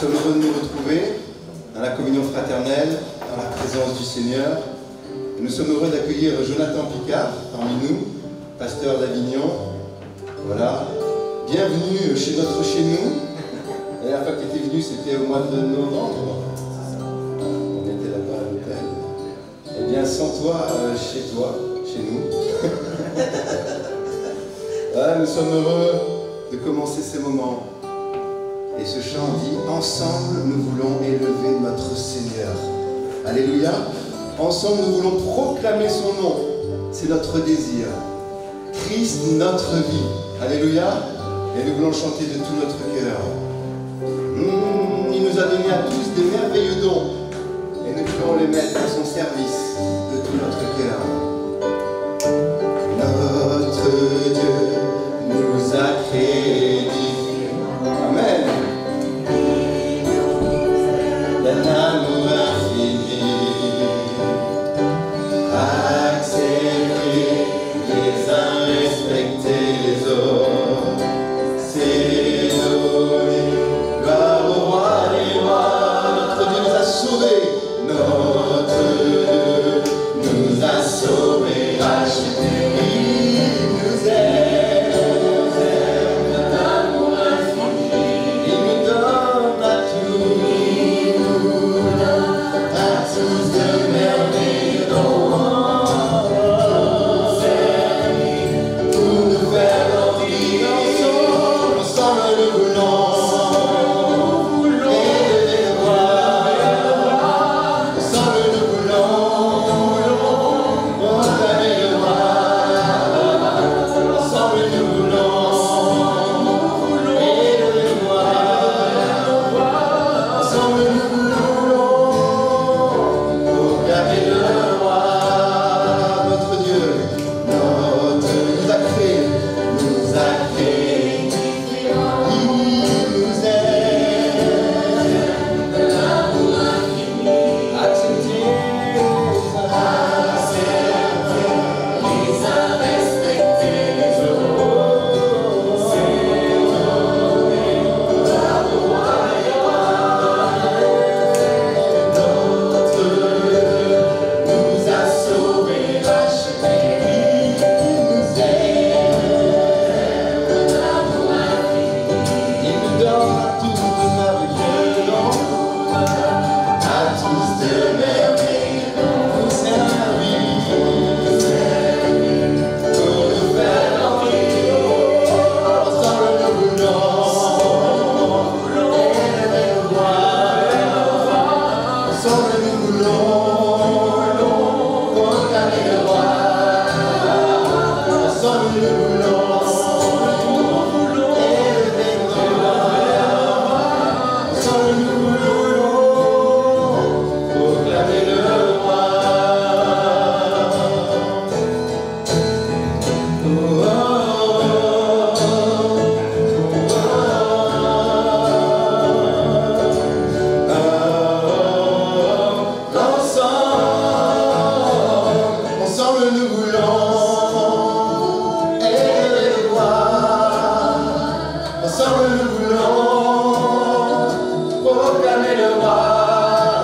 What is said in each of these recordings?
sommes heureux de nous retrouver dans la communion fraternelle, dans la présence du Seigneur. Nous sommes heureux d'accueillir Jonathan Picard parmi nous, pasteur d'Avignon. Voilà. Bienvenue chez nous. La dernière fois que tu étais venu, c'était au mois de novembre. On était là-bas à l'hôtel. Eh bien, sans toi, chez nous. Voilà, nous sommes heureux de commencer ces moments. Et ce chant dit « Ensemble, nous voulons élever notre Seigneur ». Alléluia. Ensemble, nous voulons proclamer son nom. C'est notre désir. Christ, notre vie. Alléluia. Et nous voulons chanter de tout notre cœur. Il nous a donné à tous des merveilleux dons. Et nous voulons les mettre à son service de tout notre cœur. Notre Dieu nous a créés. Amen. D'un amour infini, accepter les uns, respecter les autres, c'est donner gloire au roi des rois. Notre Dieu nous a sauvés, notre Dieu nous a sauvés, rachetés, il nous aime, d'un amour infini, il nous donne à tous de merveilleux dons, pour nous faire grandir ensemble nous voulons élever le roi, ensemble nous voulons proclamer le roi, ensemble nous voulons élever le roi, ensemble nous voulons proclamer le roi. Notre Dieu nous a créés, il nous aime, de l'amour infini, accepter les uns, respecter les autres, c'est donner gloire au roi des rois. Notre Dieu nous a sauvés, rachetés, il nous aime, de l'amour infini, il nous donne à tous de merveilleux dons, à tous de merveilleux dons, pour servir, pour nous faire grandir, ensemble nous voulons élever le roi, ensemble nous voulons proclamer le roi, ensemble nous voulons élever le roi, ensemble nous voulons proclamer le roi. Ensemble nous voulons élever le roi, ensemble nous voulons proclamer le roi, ensemble nous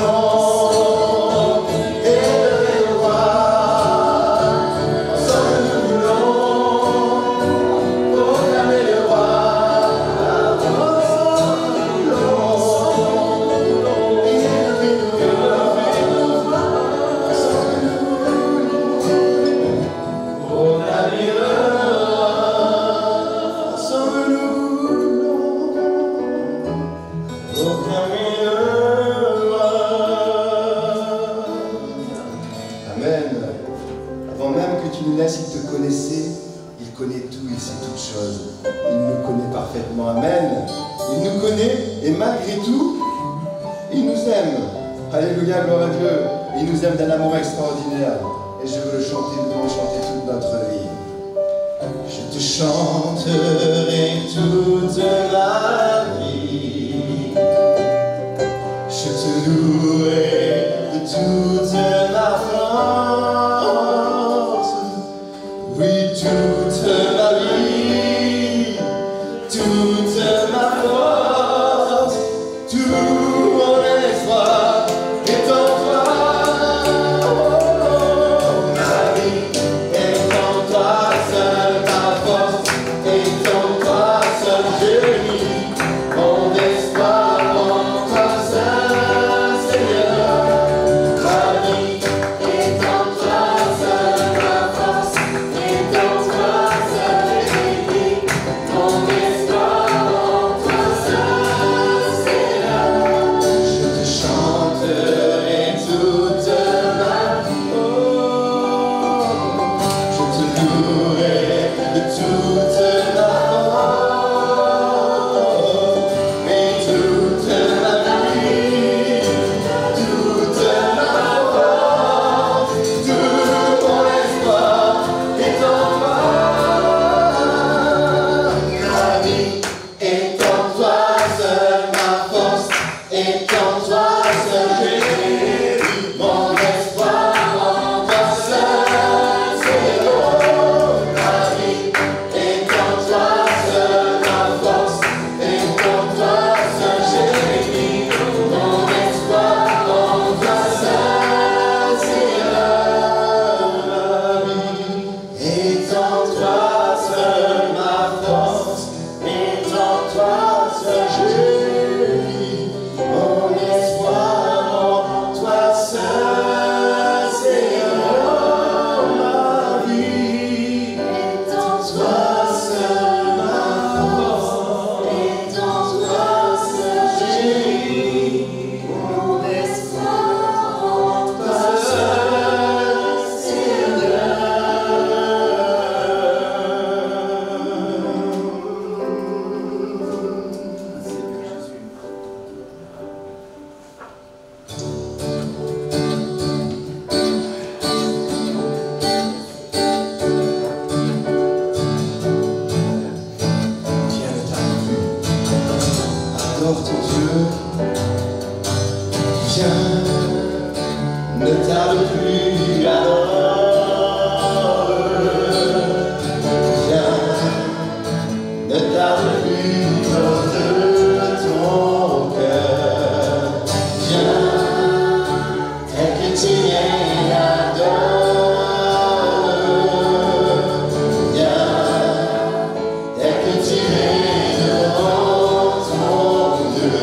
voulons élever le roi, ensemble nous voulons proclamer le roi, ensemble nous voulons élever le roi, ensemble nous voulons proclamer le roi, Amen. Avant même que tu nous laisses, il te connaissait, il connaît tout, il sait toutes choses. Il nous connaît parfaitement. Amen. Il nous connaît et malgré tout, il nous aime. Alléluia, gloire à Dieu. Il nous aime d'un amour extraordinaire. Et je veux le chanter, nous devons chanter toute notre vie. Je te chanterai toute ma vie. Viens, ne tarde plus alors. Viens, ne tarde plus de ton cœur. Viens, tel que tu es adore. Viens, tel que tu es devant ton Dieu.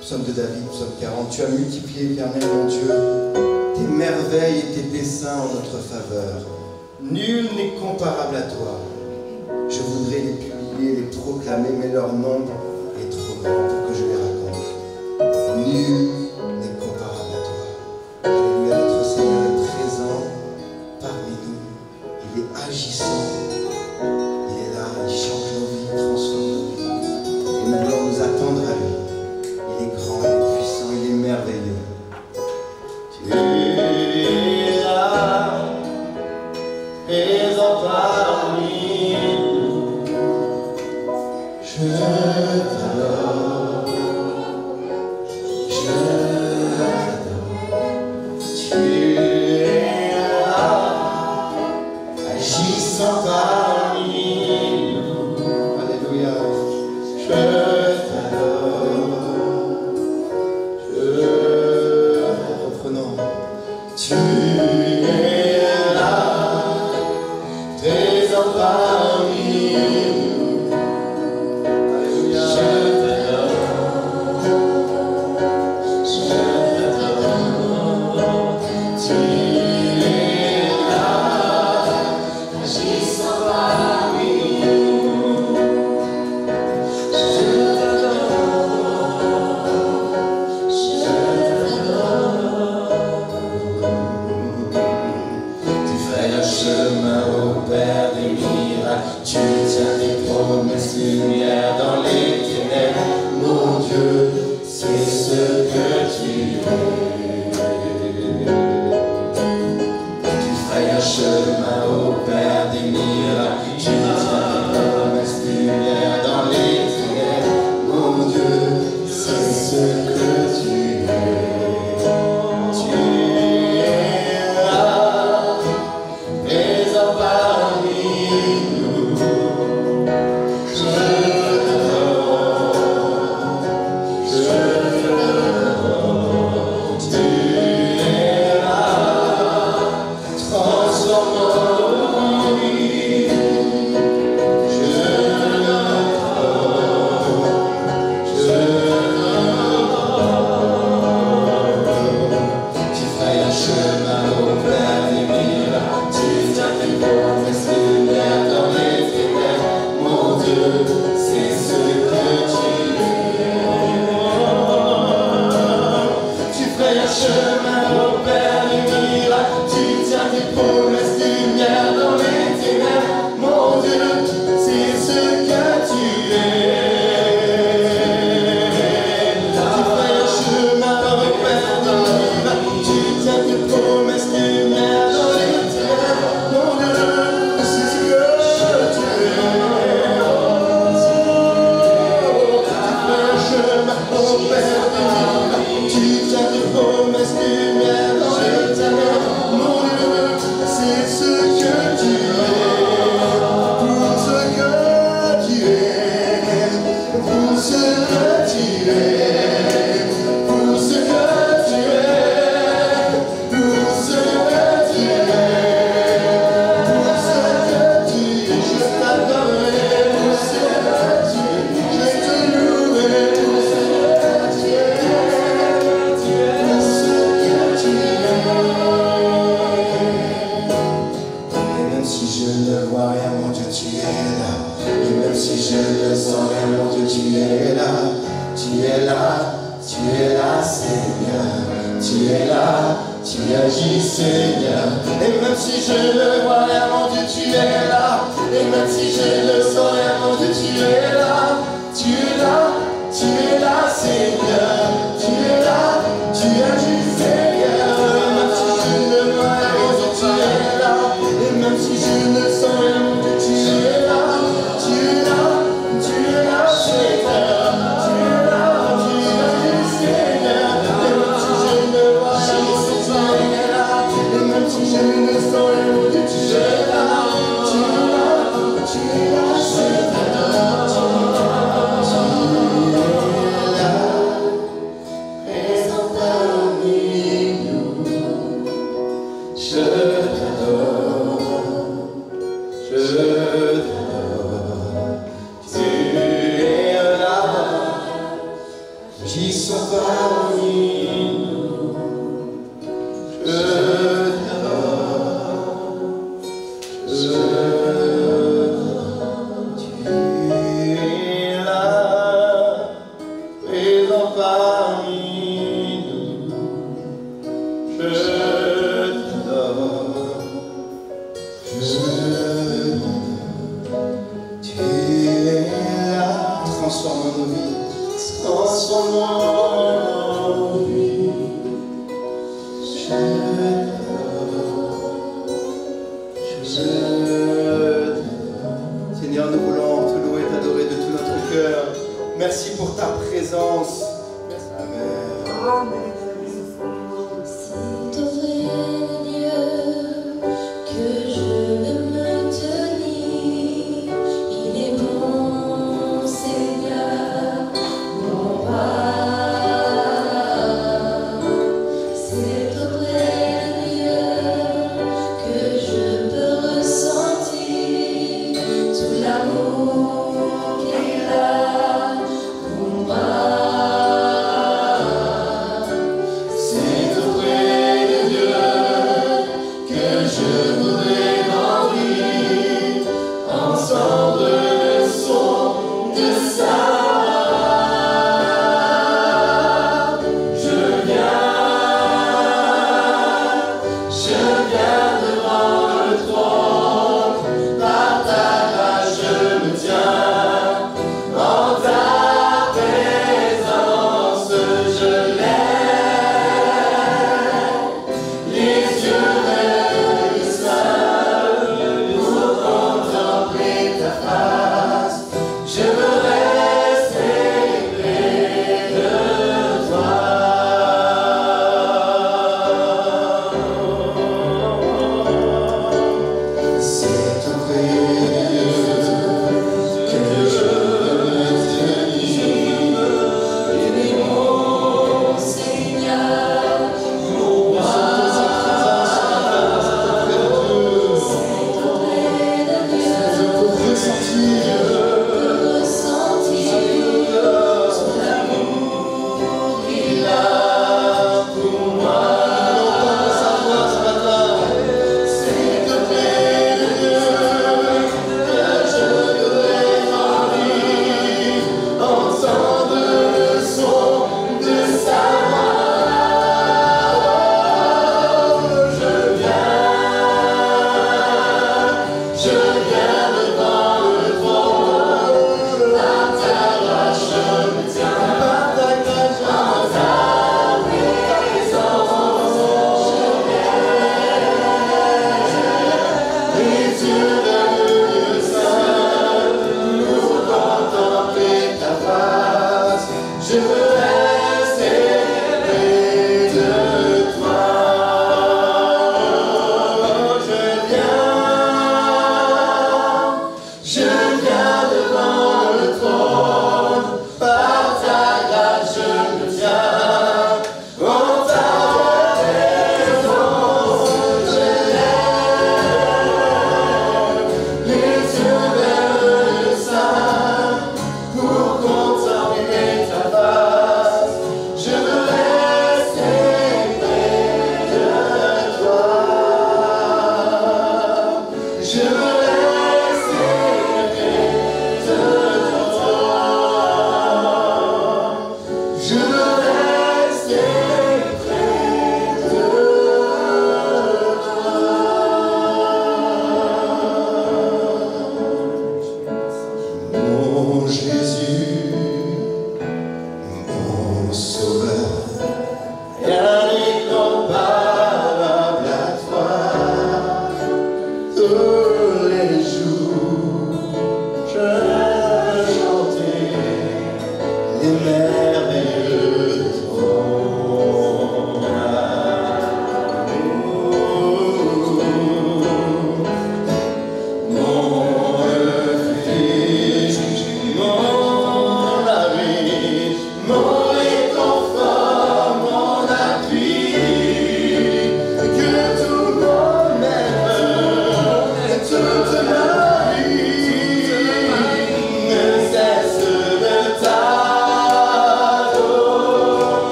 Psaume de David, psaume 40. Tu as multiplié, Éternel mon Dieu, tes merveilles et tes desseins en notre faveur. Nul n'est comparable à toi. Je voudrais les publier, les proclamer, mais leur nombre est trop grand pour que je les raconte. Nul n'est comparable à toi. Alléluia, notre Seigneur est présent parmi nous. Il est agissant. Il est là, il change nos vies, il transforme nos vies. Et nous voulons nous attendre à lui. Il est grand, il est puissant, il est merveilleux. Tu es là, présent parmi nous. Je t'adore, je ce que tu es. Tu ferais un chemin au Père des miracles, tu tiens tes promesses, lumière dans les ténèbres. Mon Dieu, c'est ce que tu es. Tu es là, présent parmi nous. Je Seigneur, nous voulons te louer et t'adorer de tout notre cœur. Merci pour ta présence. Amen.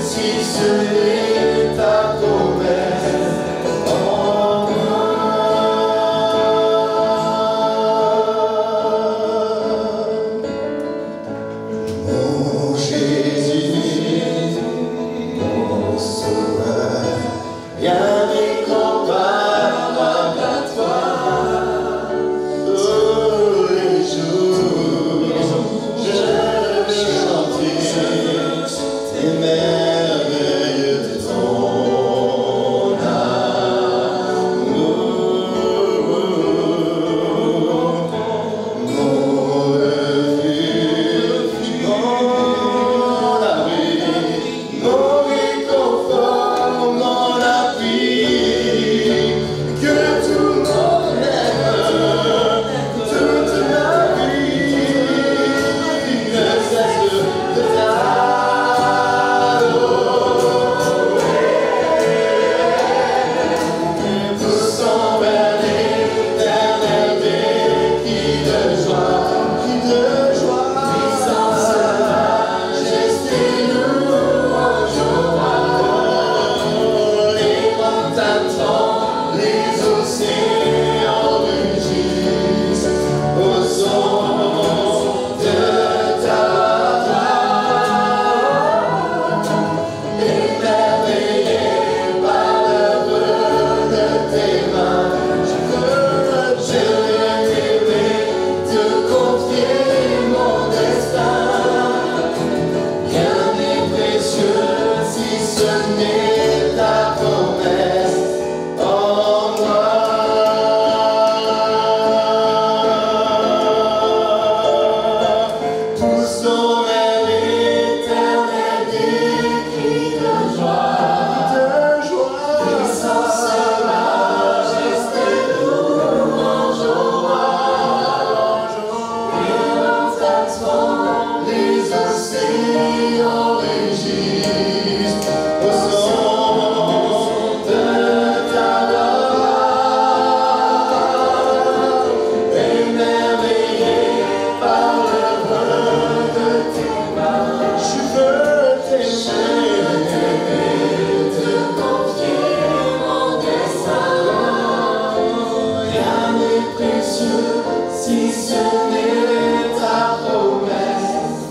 si ce n'est ta promesse en moi. Mon Jésus, mon Sauveur, rien n'est comparable à toi. Tous les jours, je vais chanter tes merveilles de ton amour. Mon refuge, mon abri, mon réconfort, mon appui, que tout mon être, toute ma vie ne cesse de t'adorer. Poussons vers l'éternel qui de joie, puissance, majesté, louange au roi. Les montagnes tremblent, les océans rugissent au son de ta voix. Émerveillé par l'œuvre de tes mains, je veux t'aimer, te confier mon destin. Rien n'est précieux si ce n'est ta promesse en moi. Poussons vers l'éternel des cris de joie, puissance, majesté, louange au roi. Les montagnes tremblent, les océans rugissent au son de ta voix. Émerveillé par l'œuvre de tes mains, je veux t'aimer, te confier mon destin. Rien n'est précieux si ce n'est ta promesse.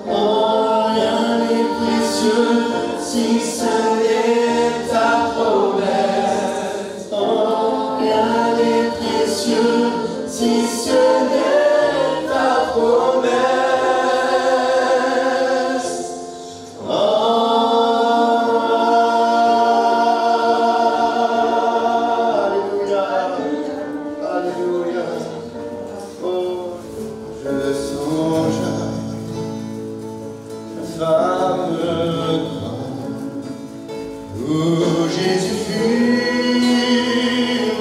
Oh, rien n'est précieux si ce n'est ta promesse. Oh, rien n'est précieux si ce n'est ta promesse. Alléluia, alléluia. Oh, je songe à la femme grande où Jésus fut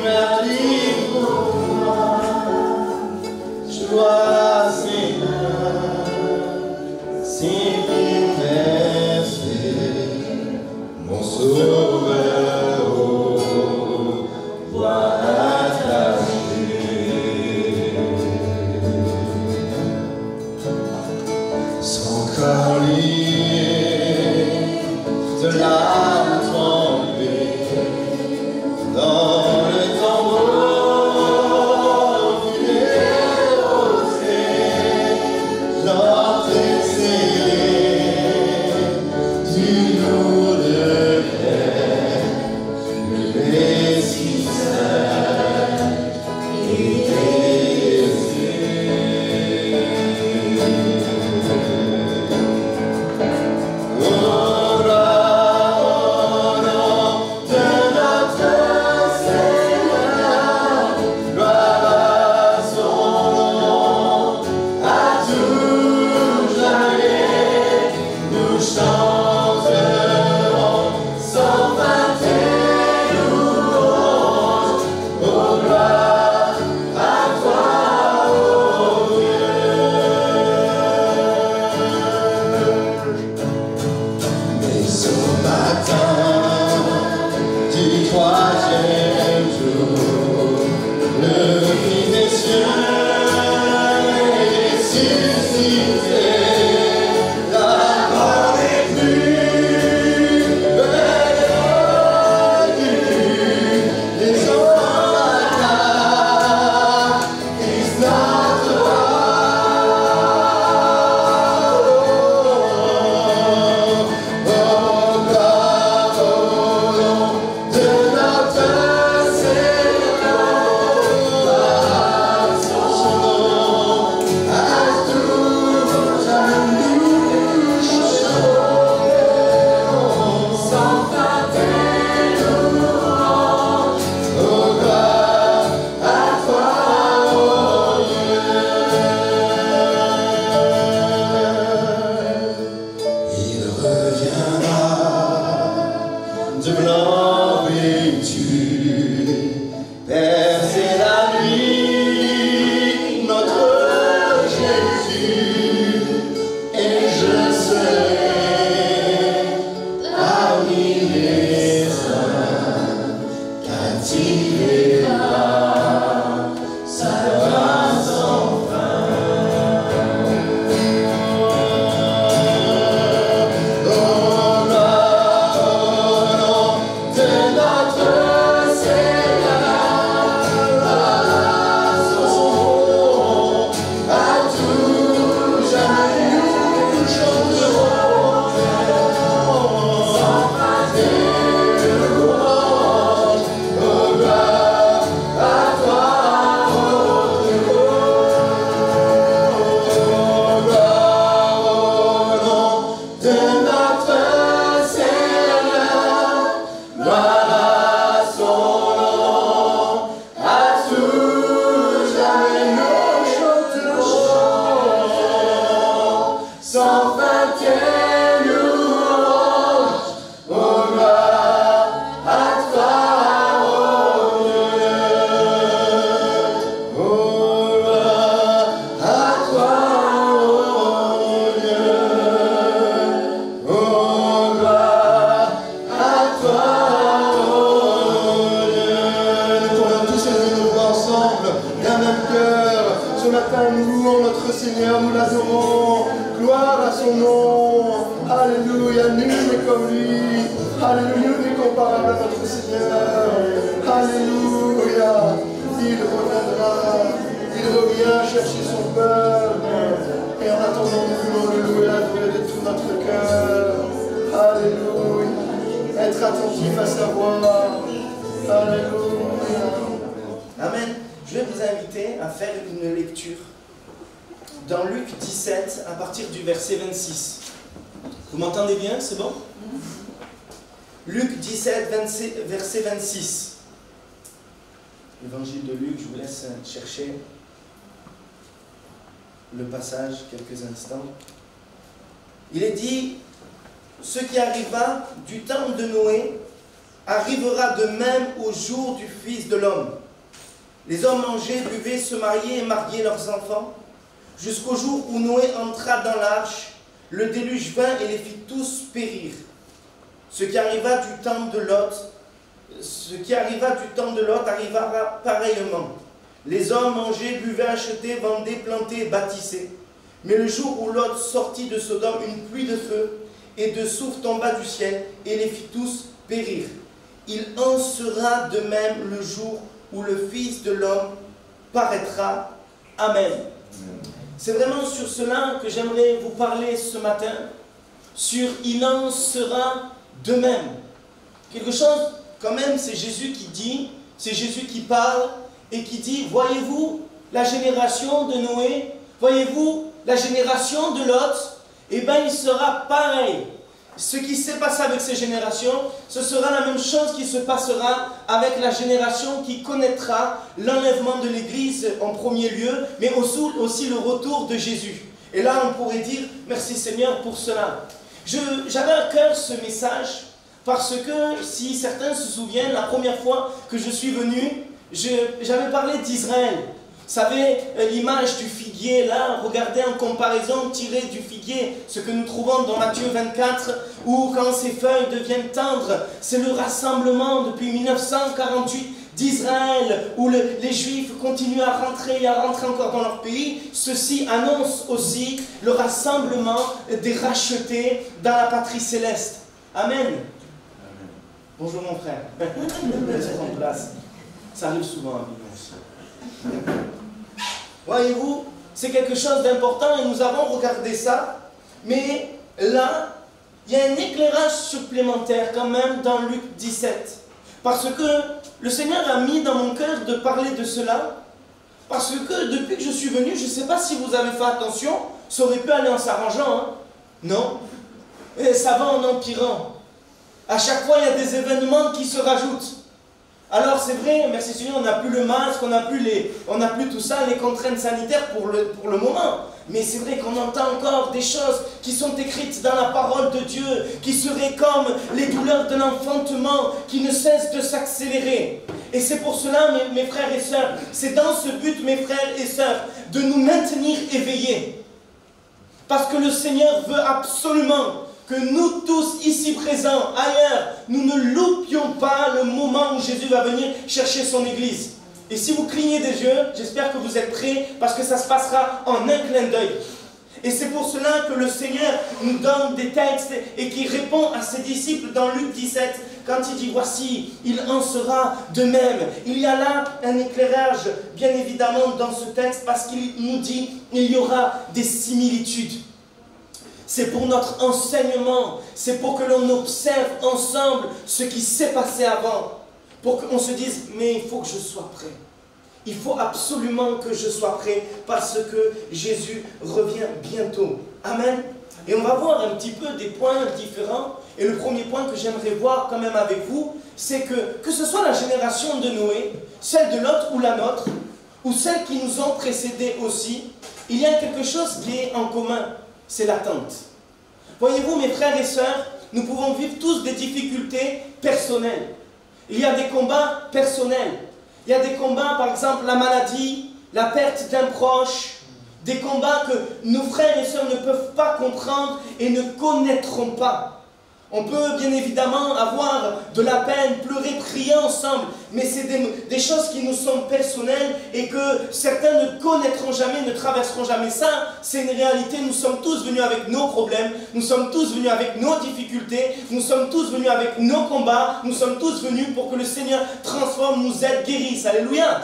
martyr pour moi. Joie, Seigneur, si merci, mon Sauveur, oh, vois son corps lié de l'âme trempée dans le tombeau fut déposé, l'entrée scellée du lourd de plaie, le Messie ressuscité, la mort n'est plus. Nul n'est comme lui. Alléluia, nul n'est comparable à notre Seigneur. Alléluia. Il reviendra. Il revient chercher son peuple. Et en attendant, nous voulons le louer, l'adorer de tout notre cœur. Alléluia. Être attentif à sa voix. Alléluia. Amen. Je vais vous inviter à faire une lecture dans Luc 17 à partir du verset 26. Vous m'entendez bien? C'est bon? Luc 17, verset 26. L'évangile de Luc, je vous laisse chercher le passage quelques instants. Il est dit, ce qui arriva du temps de Noé arrivera de même au jour du Fils de l'homme. Les hommes mangeaient, buvaient, se mariaient et mariaient leurs enfants, jusqu'au jour où Noé entra dans l'arche, le déluge vint et les fit tous périr. Ce qui arriva du temps de Lot arrivera pareillement. Les hommes mangeaient, buvaient, achetaient, vendaient, plantaient et bâtissaient. Mais le jour où Lot sortit de Sodome, une pluie de feu et de soufre tomba du ciel et les fit tous périr. Il en sera de même le jour où le Fils de l'homme paraîtra. Amen. C'est vraiment sur cela que j'aimerais vous parler ce matin, sur il en sera de même. Quelque chose, quand même, c'est Jésus qui dit, c'est Jésus qui parle et qui dit, voyez-vous la génération de Noé, voyez-vous la génération de Lot, eh bien il sera pareil. Ce qui s'est passé avec ces générations, ce sera la même chose qui se passera avec la génération qui connaîtra l'enlèvement de l'Église en premier lieu, mais aussi le retour de Jésus. Et là, on pourrait dire, merci Seigneur pour cela. J'avais à cœur ce message parce que, si certains se souviennent, la première fois que je suis venu, j'avais parlé d'Israël. Vous savez, l'image du figuier, là, regardez en comparaison tirée du figuier, ce que nous trouvons dans Matthieu 24, où quand ses feuilles deviennent tendres, c'est le rassemblement depuis 1948 d'Israël, où les Juifs continuent à rentrer et à rentrer encore dans leur pays. Ceci annonce aussi le rassemblement des rachetés dans la patrie céleste. Amen. Amen. Bonjour mon frère. Laisse prendre place. Ça arrive souvent à Bignon aussi. Voyez-vous, c'est quelque chose d'important et nous avons regardé ça. Mais là, il y a un éclairage supplémentaire quand même dans Luc 17. Parce que le Seigneur a mis dans mon cœur de parler de cela. Parce que depuis que je suis venu, je ne sais pas si vous avez fait attention, ça aurait pu aller en s'arrangeant. Hein? Non. Et ça va en empirant. À chaque fois, il y a des événements qui se rajoutent. Alors c'est vrai, merci Seigneur, on n'a plus le masque, on n'a plus tout ça, les contraintes sanitaires pour le moment. Mais c'est vrai qu'on entend encore des choses qui sont écrites dans la parole de Dieu, qui seraient comme les douleurs de l'enfantement, qui ne cessent de s'accélérer. Et c'est pour cela, mes frères et sœurs, c'est dans ce but, mes frères et sœurs, de nous maintenir éveillés. Parce que le Seigneur veut absolument que nous tous ici présents, ailleurs, nous ne loupions pas le moment où Jésus va venir chercher son Église. Et si vous clignez des yeux, j'espère que vous êtes prêts, parce que ça se passera en un clin d'œil. Et c'est pour cela que le Seigneur nous donne des textes et qui répond à ses disciples dans Luc 17, quand il dit, voici, il en sera de même. Il y a là un éclairage, bien évidemment, dans ce texte, parce qu'il nous dit, il y aura des similitudes. C'est pour notre enseignement, c'est pour que l'on observe ensemble ce qui s'est passé avant. Pour qu'on se dise, mais il faut que je sois prêt. Il faut absolument que je sois prêt parce que Jésus revient bientôt. Amen. Et on va voir un petit peu des points différents. Et le premier point que j'aimerais voir quand même avec vous, c'est que ce soit la génération de Noé, celle de Lot ou la nôtre, ou celles qui nous ont précédés aussi, il y a quelque chose qui est en commun. C'est l'attente. Voyez-vous, mes frères et sœurs, nous pouvons vivre tous des difficultés personnelles. Il y a des combats personnels. Il y a des combats, par exemple, la maladie, la perte d'un proche, des combats que nos frères et sœurs ne peuvent pas comprendre et ne connaîtront pas. On peut bien évidemment avoir de la peine, pleurer, prier ensemble, mais c'est des choses qui nous sont personnelles et que certains ne connaîtront jamais, ne traverseront jamais. Ça, c'est une réalité. Nous sommes tous venus avec nos problèmes, nous sommes tous venus avec nos difficultés, nous sommes tous venus avec nos combats, nous sommes tous venus pour que le Seigneur transforme, nous aide, guérisse. Alléluia.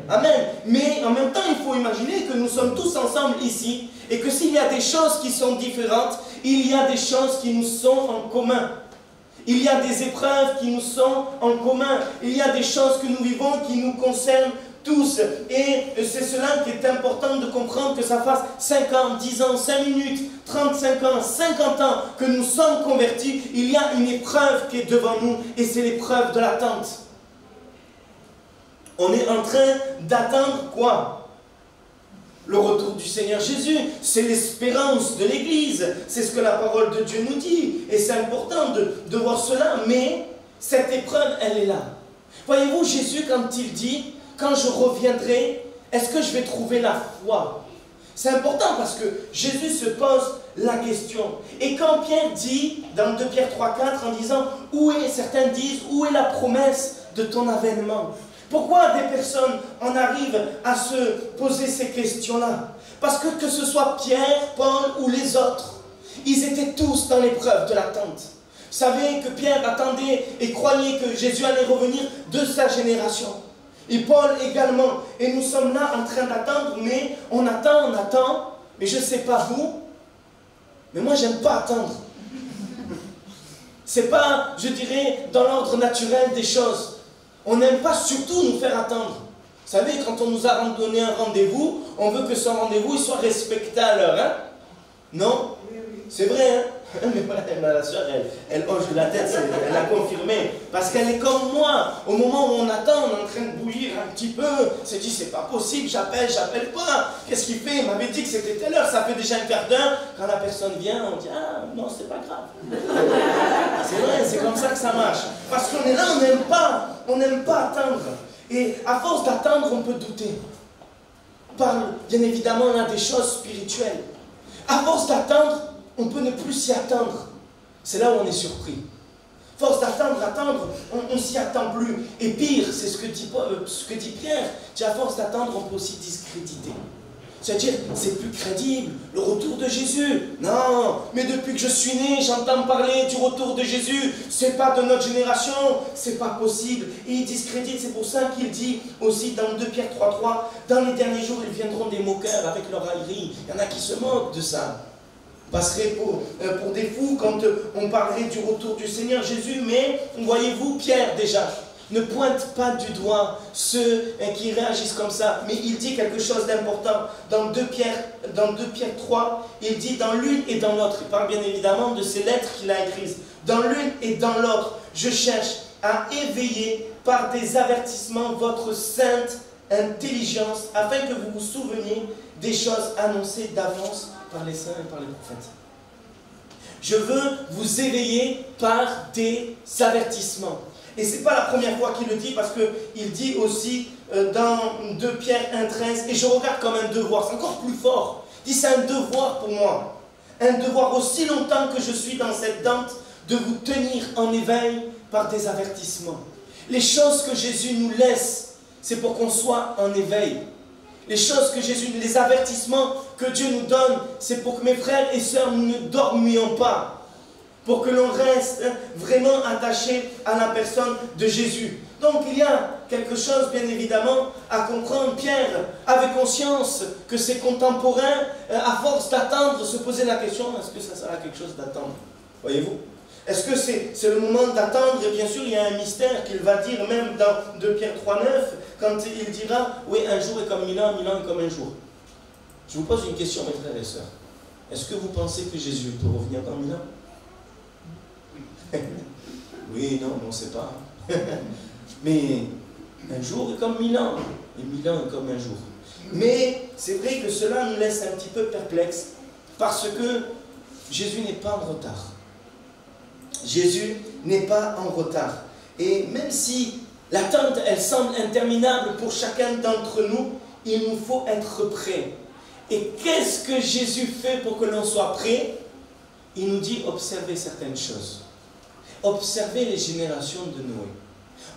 Amen. Mais en même temps, il faut imaginer que nous sommes tous ensemble ici et que s'il y a des choses qui sont différentes, il y a des choses qui nous sont en commun. Il y a des épreuves qui nous sont en commun. Il y a des choses que nous vivons qui nous concernent tous. Et c'est cela qui est important de comprendre, que ça fasse 5 ans, 10 ans, 5 minutes, 35 ans, 50 ans que nous sommes convertis. Il y a une épreuve qui est devant nous et c'est l'épreuve de l'attente. On est en train d'attendre quoi? Le retour du Seigneur Jésus. C'est l'espérance de l'Église. C'est ce que la parole de Dieu nous dit. Et c'est important de voir cela. Mais cette épreuve, elle est là. Voyez-vous, Jésus, quand il dit, quand je reviendrai, est-ce que je vais trouver la foi? C'est important parce que Jésus se pose la question. Et quand Pierre dit, dans 2 Pierre 3, 4, en disant, certains disent, où est la promesse de ton avènement? Pourquoi des personnes en arrivent à se poser ces questions-là? Parce que ce soit Pierre, Paul ou les autres, ils étaient tous dans l'épreuve de l'attente. Vous savez que Pierre attendait et croyait que Jésus allait revenir de sa génération. Et Paul également. Et nous sommes là en train d'attendre, mais on attend. Mais je ne sais pas vous, mais moi j'aime pas attendre. C'est pas, je dirais, dans l'ordre naturel des choses. On n'aime pas surtout nous faire attendre. Vous savez, quand on nous a donné un rendez-vous, on veut que ce rendez-vous soit respecté à l'heure. Hein? Non? C'est vrai, hein? Mais voilà, ma soeur, elle hoche de la tête, elle a confirmé. Parce qu'elle est comme moi. Au moment où on attend, on est en train de bouillir un petit peu. On s'est dit, c'est pas possible, j'appelle pas. Qu'est-ce qu'il fait? Il m'avait dit que c'était telle heure, ça fait déjà un quart d'heure. Quand la personne vient, on dit, ah non, c'est pas grave. C'est vrai, c'est comme ça que ça marche. Parce qu'on est là, on n'aime pas attendre. Et à force d'attendre, on peut douter. On parle bien évidemment là des choses spirituelles. À force d'attendre, on peut ne plus s'y attendre. C'est là où on est surpris. Force d'attendre, on ne s'y attend plus. Et pire, c'est ce que dit Pierre. À force d'attendre, on peut aussi discréditer. C'est-à-dire, c'est plus crédible, le retour de Jésus. Non, mais depuis que je suis né, j'entends parler du retour de Jésus. C'est pas de notre génération, c'est pas possible. Et il discrédite, c'est pour ça qu'il dit aussi dans 2 Pierre 3.3, dans les derniers jours, ils viendront des moqueurs avec leur raillerie. Il y en a qui se moquent de ça. On passerait pour des fous quand on parlerait du retour du Seigneur Jésus. Mais, voyez-vous, Pierre déjà ne pointe pas du doigt ceux qui réagissent comme ça, mais il dit quelque chose d'important. Dans 2 Pierre 3, il dit dans l'une et dans l'autre. Il parle bien évidemment de ces lettres qu'il a écrites. Dans l'une et dans l'autre, je cherche à éveiller par des avertissements votre sainte intelligence, afin que vous vous souveniez des choses annoncées d'avance par les saints et par les prophètes. Je veux vous éveiller par des avertissements. Et ce n'est pas la première fois qu'il le dit, parce qu'il dit aussi dans 2 Pierre 1,13, et je regarde comme un devoir, c'est encore plus fort. Il dit c'est un devoir pour moi, un devoir aussi longtemps que je suis dans cette tente, de vous tenir en éveil par des avertissements. Les choses que Jésus nous laisse, c'est pour qu'on soit en éveil. Les choses que Jésus, les avertissements que Dieu nous donne, c'est pour que mes frères et sœurs, nous ne dormions pas. Pour que l'on reste vraiment attaché à la personne de Jésus. Donc il y a quelque chose bien évidemment à comprendre. Pierre avait conscience que ses contemporains, à force d'attendre, se posaient la question, est-ce que ça sert à quelque chose d'attendre? Voyez-vous? Est-ce que c'est le moment d'attendre? Et bien sûr, il y a un mystère qu'il va dire même dans 2 Pierre 3,9, quand il dira, oui, un jour est comme 1000 ans, 1000 ans est comme un jour. Je vous pose une question, mes frères et sœurs. Est-ce que vous pensez que Jésus peut revenir dans 1000 ans? Oui, non, on ne sait pas. Mais un jour est comme 1000 ans, et 1000 ans est comme un jour. Mais c'est vrai que cela nous laisse un petit peu perplexes, parce que Jésus n'est pas en retard. Jésus n'est pas en retard. Et même si l'attente, elle semble interminable pour chacun d'entre nous, il nous faut être prêts. Et qu'est-ce que Jésus fait pour que l'on soit prêt? Il nous dit, observez certaines choses. observez les générations de Noé.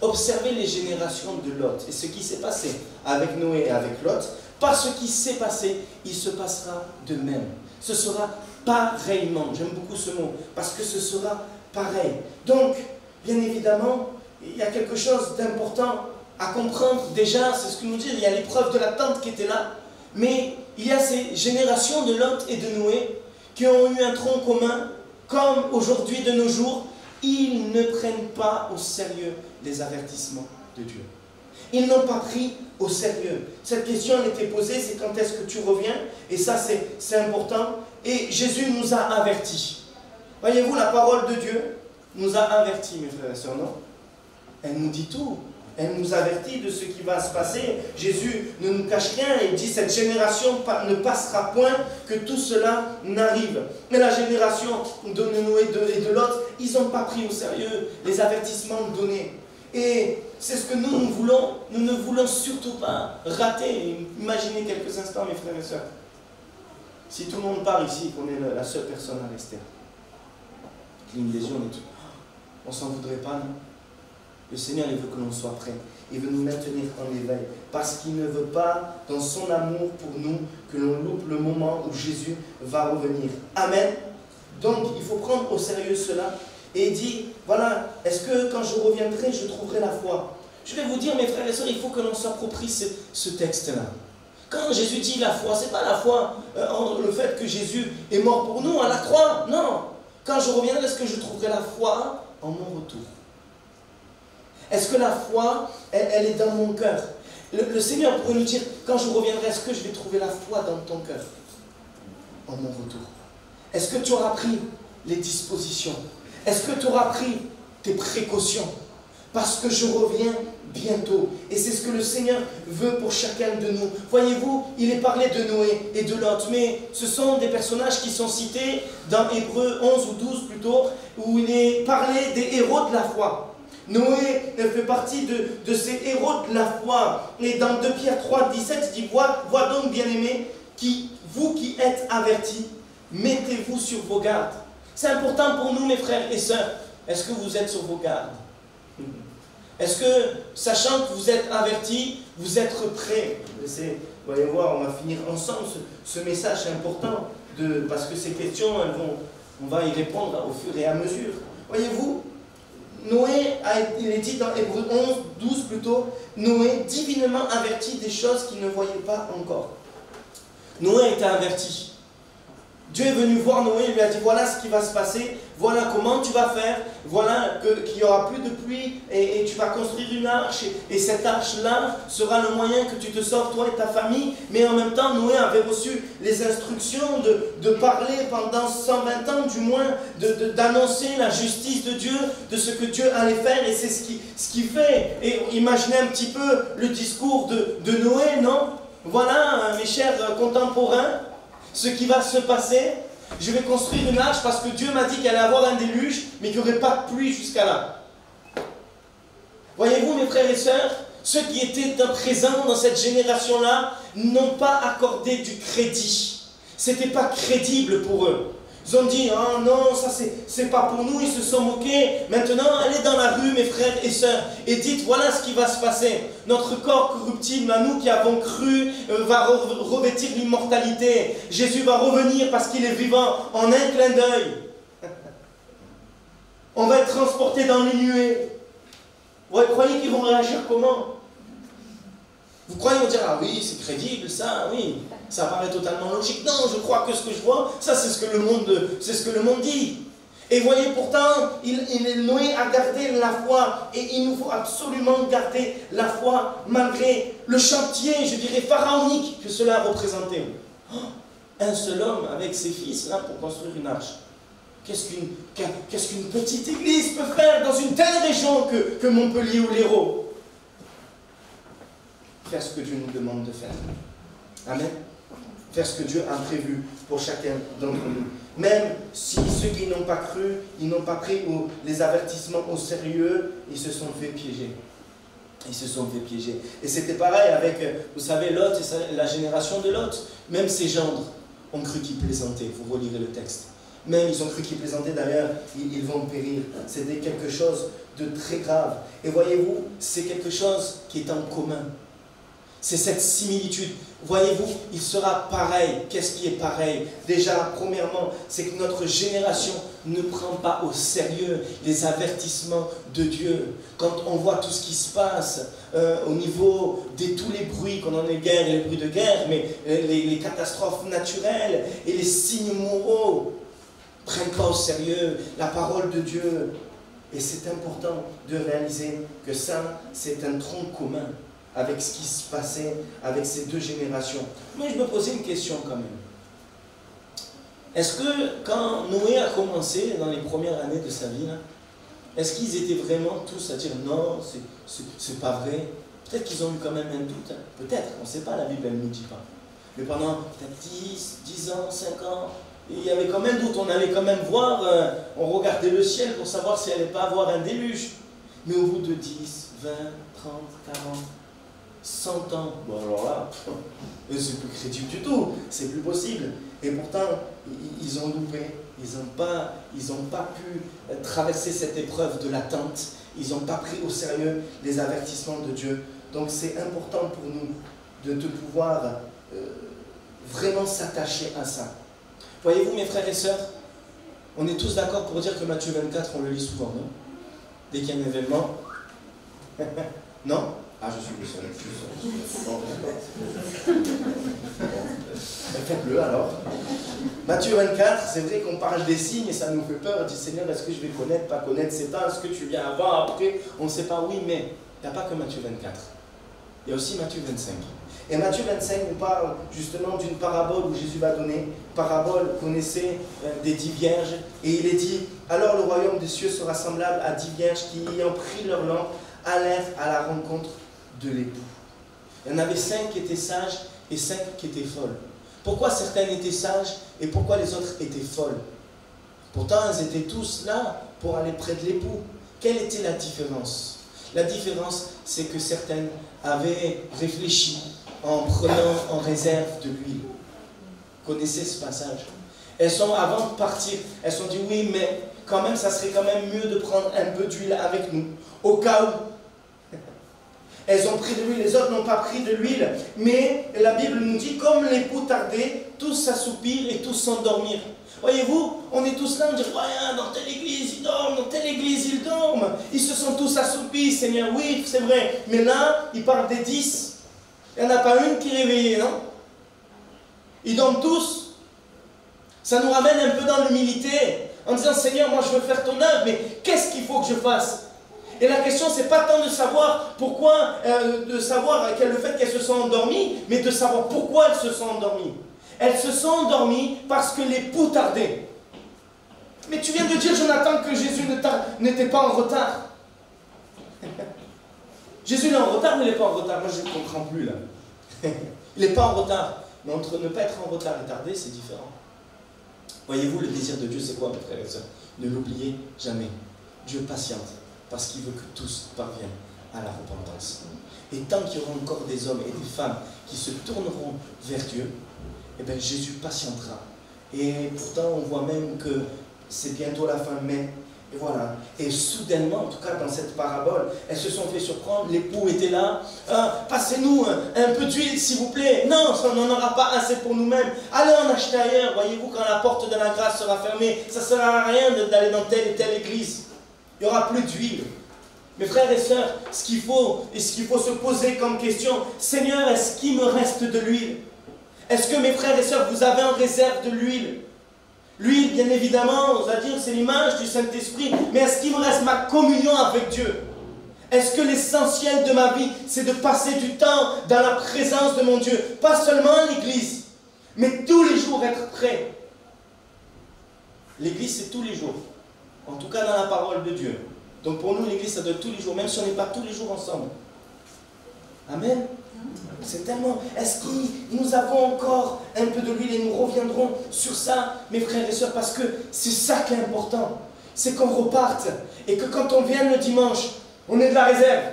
Observez les générations de Lot et ce qui s'est passé avec Noé et avec Lot. Par ce qui s'est passé, il se passera de même. Ce sera pareillement. J'aime beaucoup ce mot, parce que ce sera pareil. Donc, bien évidemment, il y a quelque chose d'important à comprendre. Déjà, c'est ce que nous dit, il y a l'épreuve de la tente qui était là, mais il y a ces générations de Lot et de Noé qui ont eu un tronc commun, comme aujourd'hui de nos jours, ils ne prennent pas au sérieux les avertissements de Dieu. Ils n'ont pas pris au sérieux. Cette question elle était posée, c'est quand est-ce que tu reviens? Et ça c'est important. Et Jésus nous a avertis. Voyez-vous, la parole de Dieu nous a avertis, mes frères et sœurs, non? Elle nous dit tout. Elle nous avertit de ce qui va se passer. Jésus ne nous cache rien. Il dit, cette génération ne passera point que tout cela n'arrive. Mais la génération de Noé et de Lot, ils n'ont pas pris au sérieux les avertissements donnés. Et c'est ce que nous voulons. Nous ne voulons surtout pas rater. Imaginez quelques instants, mes frères et sœurs. Si tout le monde part ici, qu'on est la seule personne à rester. Cligne des yeux, on est tout. On s'en voudrait pas, non? Le Seigneur, il veut que l'on soit prêt. Il veut nous maintenir en éveil. Parce qu'il ne veut pas, dans son amour pour nous, que l'on loupe le moment où Jésus va revenir. Amen. Donc, il faut prendre au sérieux cela. Et il dit, voilà, est-ce que quand je reviendrai, je trouverai la foi? Je vais vous dire, mes frères et sœurs, il faut que l'on s'approprie ce texte-là. Quand Jésus dit la foi, ce n'est pas la foi en le fait que Jésus est mort pour nous à la croix. Non. Quand je reviendrai, est-ce que je trouverai la foi en mon retour? Est-ce que la foi, elle est dans mon cœur? Le Seigneur pourrait nous dire, quand je reviendrai, est-ce que je vais trouver la foi dans ton cœur? En mon retour. Est-ce que tu auras pris les dispositions? Est-ce que tu auras pris tes précautions? Parce que je reviens bientôt. Et c'est ce que le Seigneur veut pour chacun de nous. Voyez-vous, il est parlé de Noé et de Lot, mais ce sont des personnages qui sont cités dans Hébreux 11 ou 12 plutôt, où il est parlé des héros de la foi. Noé fait partie de ces héros de la foi. Et dans 2 Pierre 3, 17, il dit, vois donc, bien-aimés, vous qui êtes avertis, mettez-vous sur vos gardes. C'est important pour nous, mes frères et sœurs. Est-ce que vous êtes sur vos gardes? Est-ce que, sachant que vous êtes avertis, vous êtes prêts? Vous voyez voir, on va finir ensemble ce message important, parce que ces questions, on va y répondre au fur et à mesure. Voyez-vous, Noé, il est dit dans Hébreux 11, 12 plutôt, Noé divinement averti des choses qu'il ne voyait pas encore. Noé était averti. Dieu est venu voir Noé, il lui a dit, voilà ce qui va se passer, voilà comment tu vas faire, voilà qu'il n'y aura plus de pluie et tu vas construire une arche et cette arche-là sera le moyen que tu te sauves, toi et ta famille. Mais en même temps, Noé avait reçu les instructions de parler pendant 120 ans du moins, d'annoncer la justice de Dieu, de ce que Dieu allait faire, et c'est ce qu'il fait. Et imaginez un petit peu le discours de Noé, non? Voilà, mes chers contemporains, ce qui va se passer. Je vais construire une arche parce que Dieu m'a dit qu'il allait avoir un déluge, mais qu'il n'y aurait pas de pluie jusqu'à là. Voyez-vous, mes frères et sœurs, ceux qui étaient présents dans cette génération-là n'ont pas accordé du crédit. Ce n'était pas crédible pour eux. Ils ont dit, ah non, ça c'est pas pour nous, ils se sont moqués. Maintenant, allez dans la rue, mes frères et sœurs, et dites, voilà ce qui va se passer. Notre corps corruptible, à nous qui avons cru, va revêtir l'immortalité. Jésus va revenir parce qu'il est vivant en un clin d'œil. On va être transportés dans les nuées. Vous croyez qu'ils vont réagir comment? Vous croyez qu'on dira, ah oui, c'est crédible, ça, oui, ça paraît totalement logique. Non, je crois que ce que je vois, ça c'est ce que le monde dit. Et voyez, pourtant, Noé a gardé la foi, et il nous faut absolument garder la foi, malgré le chantier, je dirais, pharaonique que cela représentait. Oh, un seul homme avec ses fils, là, pour construire une arche. Qu'est-ce qu'une petite église peut faire dans une telle région que Montpellier ou l'Hérault? Faire ce que Dieu nous demande de faire. Amen. Faire ce que Dieu a prévu pour chacun d'entre nous. Même si ceux qui n'ont pas cru, ils n'ont pas pris les avertissements au sérieux, ils se sont fait piéger. Ils se sont fait piéger. Et c'était pareil avec, vous savez, Lot et la génération de Lot. Même ses gendres ont cru qu'il plaisantait. Vous relirez le texte. Même, ils ont cru qu'ils plaisantaient, d'ailleurs, ils vont périr. C'était quelque chose de très grave. Et voyez-vous, c'est quelque chose qui est en commun. C'est cette similitude. Voyez-vous, il sera pareil. Qu'est-ce qui est pareil? Déjà, premièrement, c'est que notre génération ne prend pas au sérieux les avertissements de Dieu. Quand on voit tout ce qui se passe au niveau de tous les bruits, qu'on en ait guerre et les bruits de guerre, mais les catastrophes naturelles et les signes moraux, ne prennent pas au sérieux la parole de Dieu. Et c'est important de réaliser que ça, c'est un tronc commun avec ce qui se passait avec ces deux générations. Moi, je me posais une question quand même. Est-ce que quand Noé a commencé, dans les premières années de sa vie, est-ce qu'ils étaient vraiment tous à dire non, c'est pas vrai? Peut-être qu'ils ont eu quand même un doute. Hein. Peut-être, on ne sait pas, la Bible, elle ne nous dit pas. Mais pendant peut-être 10 ans, 5 ans, il y avait quand même doute. On allait quand même voir, on regardait le ciel pour savoir s'il n'allait pas avoir un déluge. Mais au bout de 10, 20, 30, 40, 100 ans, bon alors là, c'est plus crédible du tout, c'est plus possible. Et pourtant, ils ont loupé, ils n'ont pas pu traverser cette épreuve de l'attente, ils n'ont pas pris au sérieux les avertissements de Dieu. Donc c'est important pour nous de pouvoir vraiment s'attacher à ça. Voyez-vous mes frères et sœurs, on est tous d'accord pour dire que Matthieu 24, on le lit souvent, non? Dès qu'il y a un événement. Non? Ah, je suis le seul. Faites-le alors. Matthieu 24, c'est vrai qu'on parle des signes et ça nous fait peur. On dit Seigneur, est-ce que je vais connaître, pas connaître, c'est pas ce que tu viens avant, après, on ne sait pas, oui, mais il n'y a pas que Matthieu 24. Il y a aussi Matthieu 25. Et Matthieu 25 nous parle justement d'une parabole où Jésus va donner. Parabole, connaissez, des 10 vierges. Et il est dit, alors le royaume des cieux sera semblable à 10 vierges qui, ayant pris leur lampe, allèrent à la rencontre de l'époux. Il y en avait 5 qui étaient sages et 5 qui étaient folles. Pourquoi certaines étaient sages et pourquoi les autres étaient folles? Pourtant, elles étaient tous là pour aller près de l'époux. Quelle était la différence? La différence, c'est que certaines avaient réfléchi en prenant en réserve de l'huile. Connaissez ce passage? Elles sont, avant de partir, elles se sont dit oui, mais quand même, ça serait quand même mieux de prendre un peu d'huile avec nous, au cas où. Elles ont pris de l'huile, les autres n'ont pas pris de l'huile. Mais la Bible nous dit, comme l'époux tardait, tous s'assoupirent et tous s'endormirent. Voyez-vous, on est tous là, on dit, ouais, dans telle église ils dorment, dans telle église ils dorment. Ils se sont tous assoupis, Seigneur, oui, c'est vrai. Mais là, il parle des 10. Il n'y en a pas une qui est réveillée, non? Ils dorment tous. Ça nous ramène un peu dans l'humilité, en disant, Seigneur, moi je veux faire ton œuvre, mais qu'est-ce qu'il faut que je fasse? Et la question, ce n'est pas tant de savoir pourquoi, de savoir le fait qu'elles se sont endormies, mais de savoir pourquoi elles se sont endormies. Elles se sont endormies parce que l'époux tardait. Mais tu viens de dire, Jonathan, que Jésus n'était pas en retard. Jésus est en retard ou il n'est pas en retard? Moi, je ne comprends plus là. Il n'est pas en retard. Mais entre ne pas être en retard et tarder, c'est différent. Voyez-vous, le désir de Dieu, c'est quoi, mes frères et sœurs? Ne l'oubliez jamais. Dieu patiente. Parce qu'il veut que tous parviennent à la repentance. Et tant qu'il y aura encore des hommes et des femmes qui se tourneront vers Dieu, eh bien Jésus patientera. Et pourtant, on voit même que c'est bientôt la fin de mai. Et voilà. Et soudainement, en tout cas dans cette parabole, elles se sont fait surprendre. L'époux était là. Passez-nous un peu d'huile, s'il vous plaît. Non, on n'en aura pas assez pour nous-mêmes. Allez en acheter ailleurs. Voyez-vous, quand la porte de la grâce sera fermée, ça ne sert à rien d'aller dans telle et telle église. Il n'y aura plus d'huile. Mes frères et sœurs, ce qu'il faut se poser comme question, Seigneur, est-ce qu'il me reste de l'huile? Est-ce que mes frères et sœurs, vous avez en réserve de l'huile? L'huile, bien évidemment, on va dire, c'est l'image du Saint-Esprit, mais est-ce qu'il me reste ma communion avec Dieu? Est-ce que l'essentiel de ma vie, c'est de passer du temps dans la présence de mon Dieu? Pas seulement à l'église, mais tous les jours être prêt. L'église, c'est tous les jours. En tout cas dans la parole de Dieu. Donc pour nous, l'église, ça doit être tous les jours, même si on n'est pas tous les jours ensemble. Amen. C'est tellement... Est-ce que nous avons encore un peu de l'huile et nous reviendrons sur ça, mes frères et sœurs, parce que c'est ça qui est important. C'est qu'on reparte et que quand on vient le dimanche, on ait de la réserve.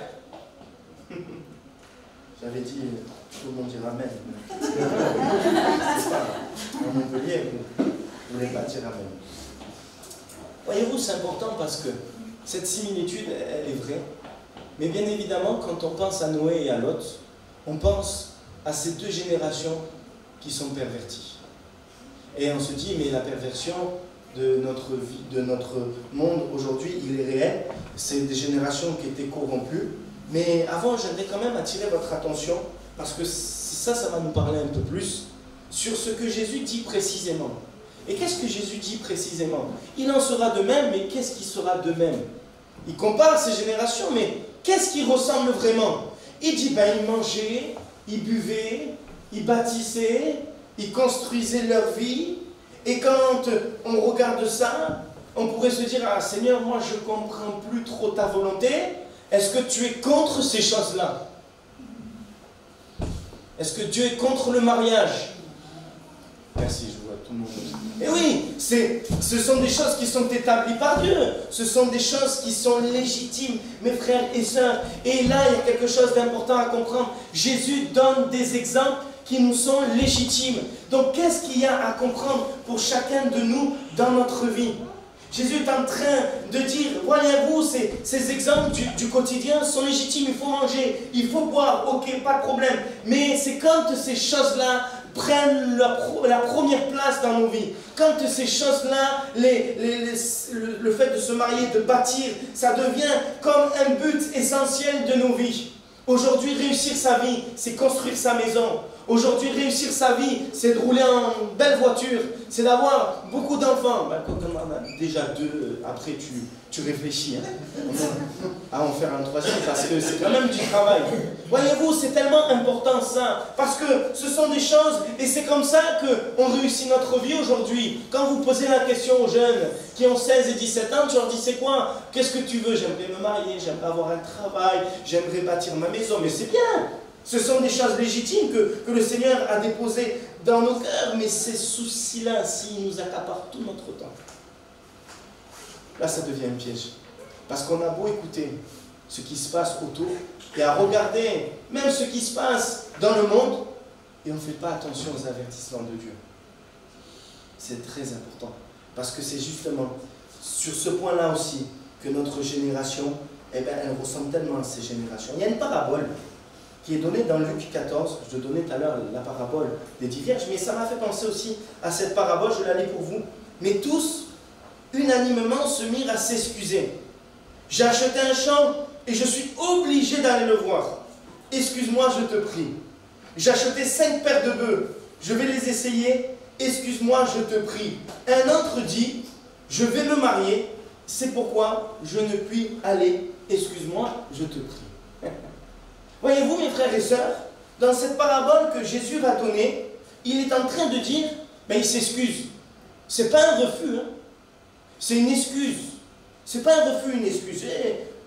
J'avais dit, tout le monde dira Amen. C'est ça. En Montpellier, vous ne voulez pas dire Amen. Voyez-vous, c'est important parce que cette similitude, elle est vraie. Mais bien évidemment, quand on pense à Noé et à Lot, on pense à ces deux générations qui sont perverties. Et on se dit, mais la perversion de notre vie, de notre monde aujourd'hui, il est réel. C'est des générations qui étaient corrompues. Mais avant, j'aimerais quand même attirer votre attention, parce que ça va nous parler un peu plus, sur ce que Jésus dit précisément. Et qu'est-ce que Jésus dit précisément? Il en sera de même, mais qu'est-ce qui sera de même? Il compare ces générations, mais qu'est-ce qui ressemble vraiment? Il dit, ils mangeaient, ils buvaient, ils bâtissaient, ils construisaient leur vie. Et quand on regarde ça, on pourrait se dire, ah Seigneur, moi je ne comprends plus trop ta volonté. Est-ce que tu es contre ces choses-là? Est-ce que Dieu est contre le mariage? Merci, je vois tout le monde. Et oui, ce sont des choses qui sont établies par Dieu. Ce sont des choses qui sont légitimes, mes frères et sœurs. Et là, il y a quelque chose d'important à comprendre. Jésus donne des exemples qui nous sont légitimes. Donc, qu'est-ce qu'il y a à comprendre pour chacun de nous dans notre vie? Jésus est en train de dire, voyez-vous, ces exemples du quotidien sont légitimes. Il faut manger, il faut boire, ok, pas de problème. Mais c'est quand ces choses-là prennent la première place dans nos vies. Quand ces choses-là, le fait de se marier, de bâtir, ça devient comme un but essentiel de nos vies. Aujourd'hui, réussir sa vie, c'est construire sa maison. Aujourd'hui, réussir sa vie, c'est de rouler en belle voiture, c'est d'avoir beaucoup d'enfants. Quand on en a déjà deux, après tu réfléchis à en faire un troisième parce que c'est quand même du travail. Voyez-vous, c'est tellement important ça, parce que ce sont des choses, et c'est comme ça qu'on réussit notre vie aujourd'hui. Quand vous posez la question aux jeunes qui ont 16 et 17 ans, tu leur dis c'est quoi? Qu'est-ce que tu veux? J'aimerais me marier, j'aimerais avoir un travail, j'aimerais bâtir ma maison, mais c'est bien. Ce sont des choses légitimes que le Seigneur a déposées dans nos cœurs, mais ces soucis-là, s'ils nous accaparent tout notre temps, là ça devient un piège. Parce qu'on a beau écouter ce qui se passe autour, et à regarder même ce qui se passe dans le monde, et on ne fait pas attention aux avertissements de Dieu. C'est très important. Parce que c'est justement sur ce point-là aussi que notre génération, elle ressemble tellement à ces générations. Il y a une parabole qui est donnée dans Luc 14, je donnais tout à l'heure la parabole des 10 vierges, mais ça m'a fait penser aussi à cette parabole, je la lis pour vous. Mais tous, unanimement, se mirent à s'excuser. J'ai acheté un champ et je suis obligé d'aller le voir. Excuse-moi, je te prie. J'ai acheté 5 paires de bœufs, je vais les essayer. Excuse-moi, je te prie. Un autre dit, je vais me marier, c'est pourquoi je ne puis aller. Excuse-moi, je te prie. Voyez-vous, mes frères et sœurs, dans cette parabole que Jésus va donner, il est en train de dire, il s'excuse. Ce n'est pas un refus, c'est une excuse. Ce n'est pas un refus, une excuse.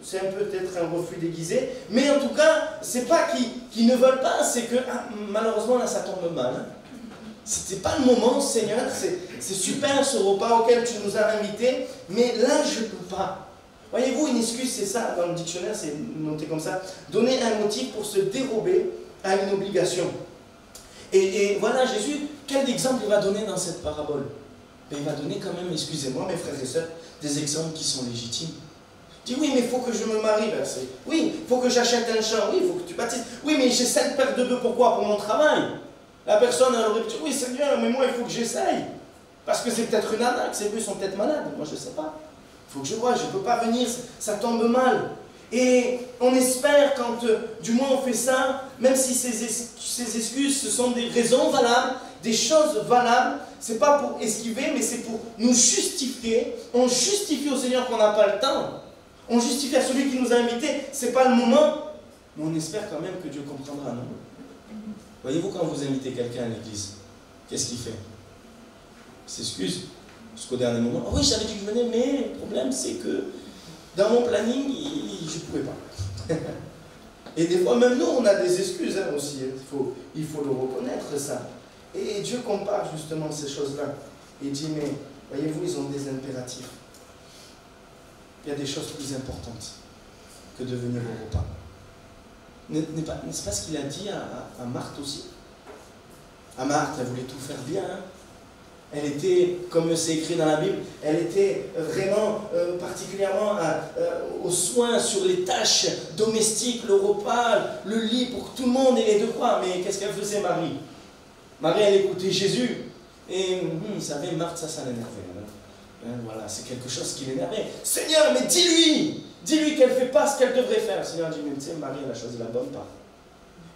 C'est peut-être un refus déguisé, mais en tout cas, ce n'est pas qu'ils ne veulent pas, c'est que malheureusement, là, ça tombe mal. C'était pas le moment, Seigneur, c'est super ce repas auquel tu nous as invités, mais là, je ne peux pas. Voyez-vous, une excuse, c'est ça, dans le dictionnaire, c'est noté comme ça, donner un motif pour se dérober à une obligation. Et voilà, Jésus, quel exemple il va donner dans cette parabole? Il va donner quand même, excusez-moi mes frères et sœurs, des exemples qui sont légitimes. Il dit, oui, mais il faut que je me marie, oui, il faut que j'achète un champ, oui, il faut que tu baptises. Oui, mais j'ai 5 paires de bœufs, pourquoi? Pour mon travail. La personne, elle aurait dit, oui, Seigneur, mais moi, il faut que j'essaye. Parce que c'est peut-être une arnaque, ces bœufs sont peut-être malades, moi, je ne sais pas. Il faut que je vois, je ne peux pas venir, ça tombe mal. Et on espère, quand du moins on fait ça, même si ces excuses, ce sont des raisons valables, des choses valables, ce n'est pas pour esquiver, mais c'est pour nous justifier. On justifie au Seigneur qu'on n'a pas le temps. On justifie à celui qui nous a invités, ce n'est pas le moment. Mais on espère quand même que Dieu comprendra, non? Voyez-vous, quand vous invitez quelqu'un à l'église, qu'est-ce qu'il fait? Il s'excuse. Jusqu'au dernier moment. Oh oui, j'avais dit que je venais, mais le problème, c'est que dans mon planning, je ne pouvais pas. Et des fois, même nous, on a des excuses aussi. Il faut le reconnaître, ça. Et Dieu compare justement ces choses-là. Il dit, mais voyez-vous, ils ont des impératifs. Il y a des choses plus importantes que de venir au repas. N'est-ce pas ce qu'il a dit à Marthe aussi? À Marthe, elle voulait tout faire bien. Elle était, comme c'est écrit dans la Bible, elle était vraiment particulièrement aux soins sur les tâches domestiques, le repas, le lit pour que tout le monde ait de quoi. Mais qu'est-ce qu'elle faisait, Marie? Marie, elle écoutait Jésus. Et vous savez, Marthe, ça l'énervait. Voilà, c'est quelque chose qui l'énervait. Seigneur, mais dis-lui qu'elle ne fait pas ce qu'elle devrait faire. Le Seigneur dit, mais tu sais, Marie, elle a choisi la bonne part.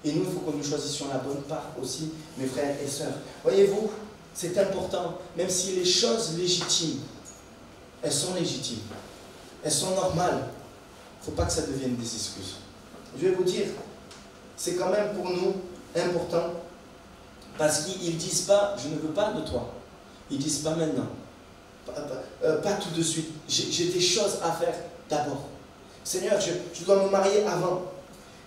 Et nous, il faut que nous choisissions la bonne part aussi, mes frères et sœurs. Voyez-vous, c'est important, même si les choses légitimes, elles sont légitimes, elles sont normales, il ne faut pas que ça devienne des excuses. Je vais vous dire, c'est quand même pour nous important, parce qu'ils ne disent pas, je ne veux pas de toi. Ils ne disent pas maintenant, pas tout de suite. J'ai des choses à faire d'abord. Seigneur, je dois me marier avant.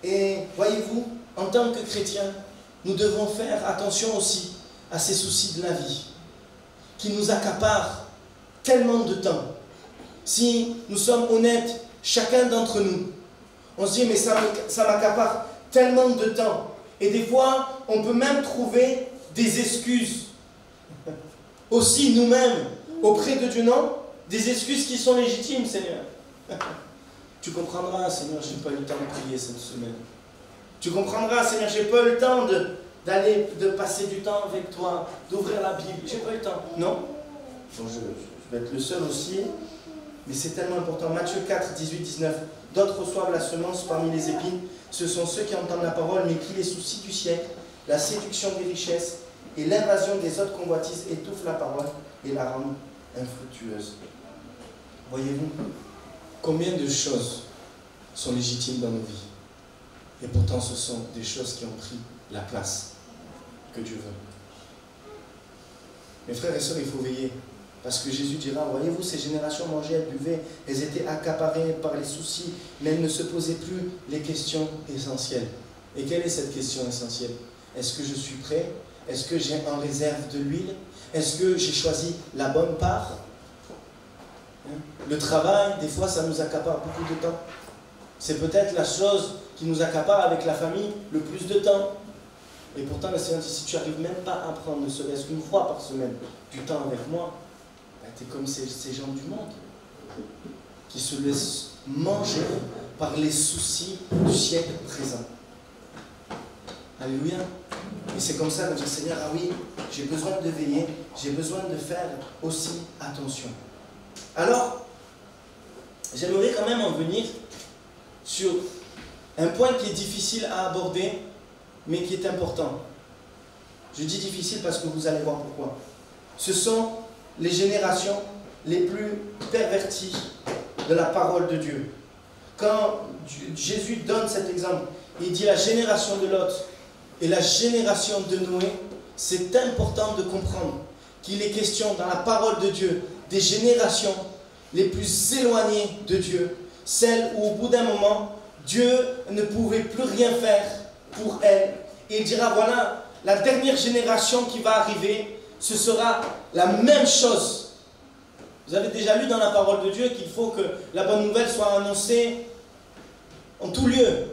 Et voyez-vous, en tant que chrétiens, nous devons faire attention aussi à ces soucis de la vie, qui nous accaparent tellement de temps. Si nous sommes honnêtes, chacun d'entre nous, on se dit, mais ça m'accapare tellement de temps. Et des fois, on peut même trouver des excuses. Aussi nous-mêmes, auprès de Dieu, non? Des excuses qui sont légitimes, Seigneur. Tu comprendras, Seigneur, je n'ai pas eu le temps de prier cette semaine. Tu comprendras, Seigneur, je n'ai pas eu le temps de passer du temps avec toi, d'ouvrir la Bible. J'ai pas eu le temps. Non? Bon, je vais être le seul aussi. Mais c'est tellement important. Matthieu 4, 18, 19. D'autres reçoivent la semence parmi les épines. Ce sont ceux qui entendent la parole, mais qui les soucis du siècle, la séduction des richesses et l'invasion des autres convoitises étouffent la parole et la rendent infructueuse. Voyez-vous, combien de choses sont légitimes dans nos vies? Et pourtant, ce sont des choses qui ont pris la place que Dieu veut. Mes frères et sœurs, il faut veiller. Parce que Jésus dira, voyez-vous, ces générations mangeaient, elles buvaient, elles étaient accaparées par les soucis, mais elles ne se posaient plus les questions essentielles. Et quelle est cette question essentielle? Est-ce que je suis prêt? Est-ce que j'ai en réserve de l'huile? Est-ce que j'ai choisi la bonne part? Le travail, des fois, ça nous accapare beaucoup de temps. C'est peut-être la chose qui nous accapare avec la famille le plus de temps. Et pourtant, le Seigneur dit, si tu n'arrives même pas à prendre ne serait-ce qu'une fois par semaine du temps avec moi, tu es comme ces gens du monde qui se laissent manger par les soucis du siècle présent. Alléluia. Et c'est comme ça qu'on dit, Seigneur, ah oui, j'ai besoin de veiller, j'ai besoin de faire aussi attention. Alors, j'aimerais quand même en venir sur un point qui est difficile à aborder, mais qui est important. Je dis difficile parce que vous allez voir pourquoi. Ce sont les générations les plus perverties de la parole de Dieu. Quand Jésus donne cet exemple, il dit la génération de Lot et la génération de Noé, c'est important de comprendre qu'il est question dans la parole de Dieu des générations les plus éloignées de Dieu, celles où au bout d'un moment, Dieu ne pouvait plus rien faire pour elles. Et il dira, voilà, la dernière génération qui va arriver, ce sera la même chose. Vous avez déjà lu dans la parole de Dieu qu'il faut que la bonne nouvelle soit annoncée en tout lieu.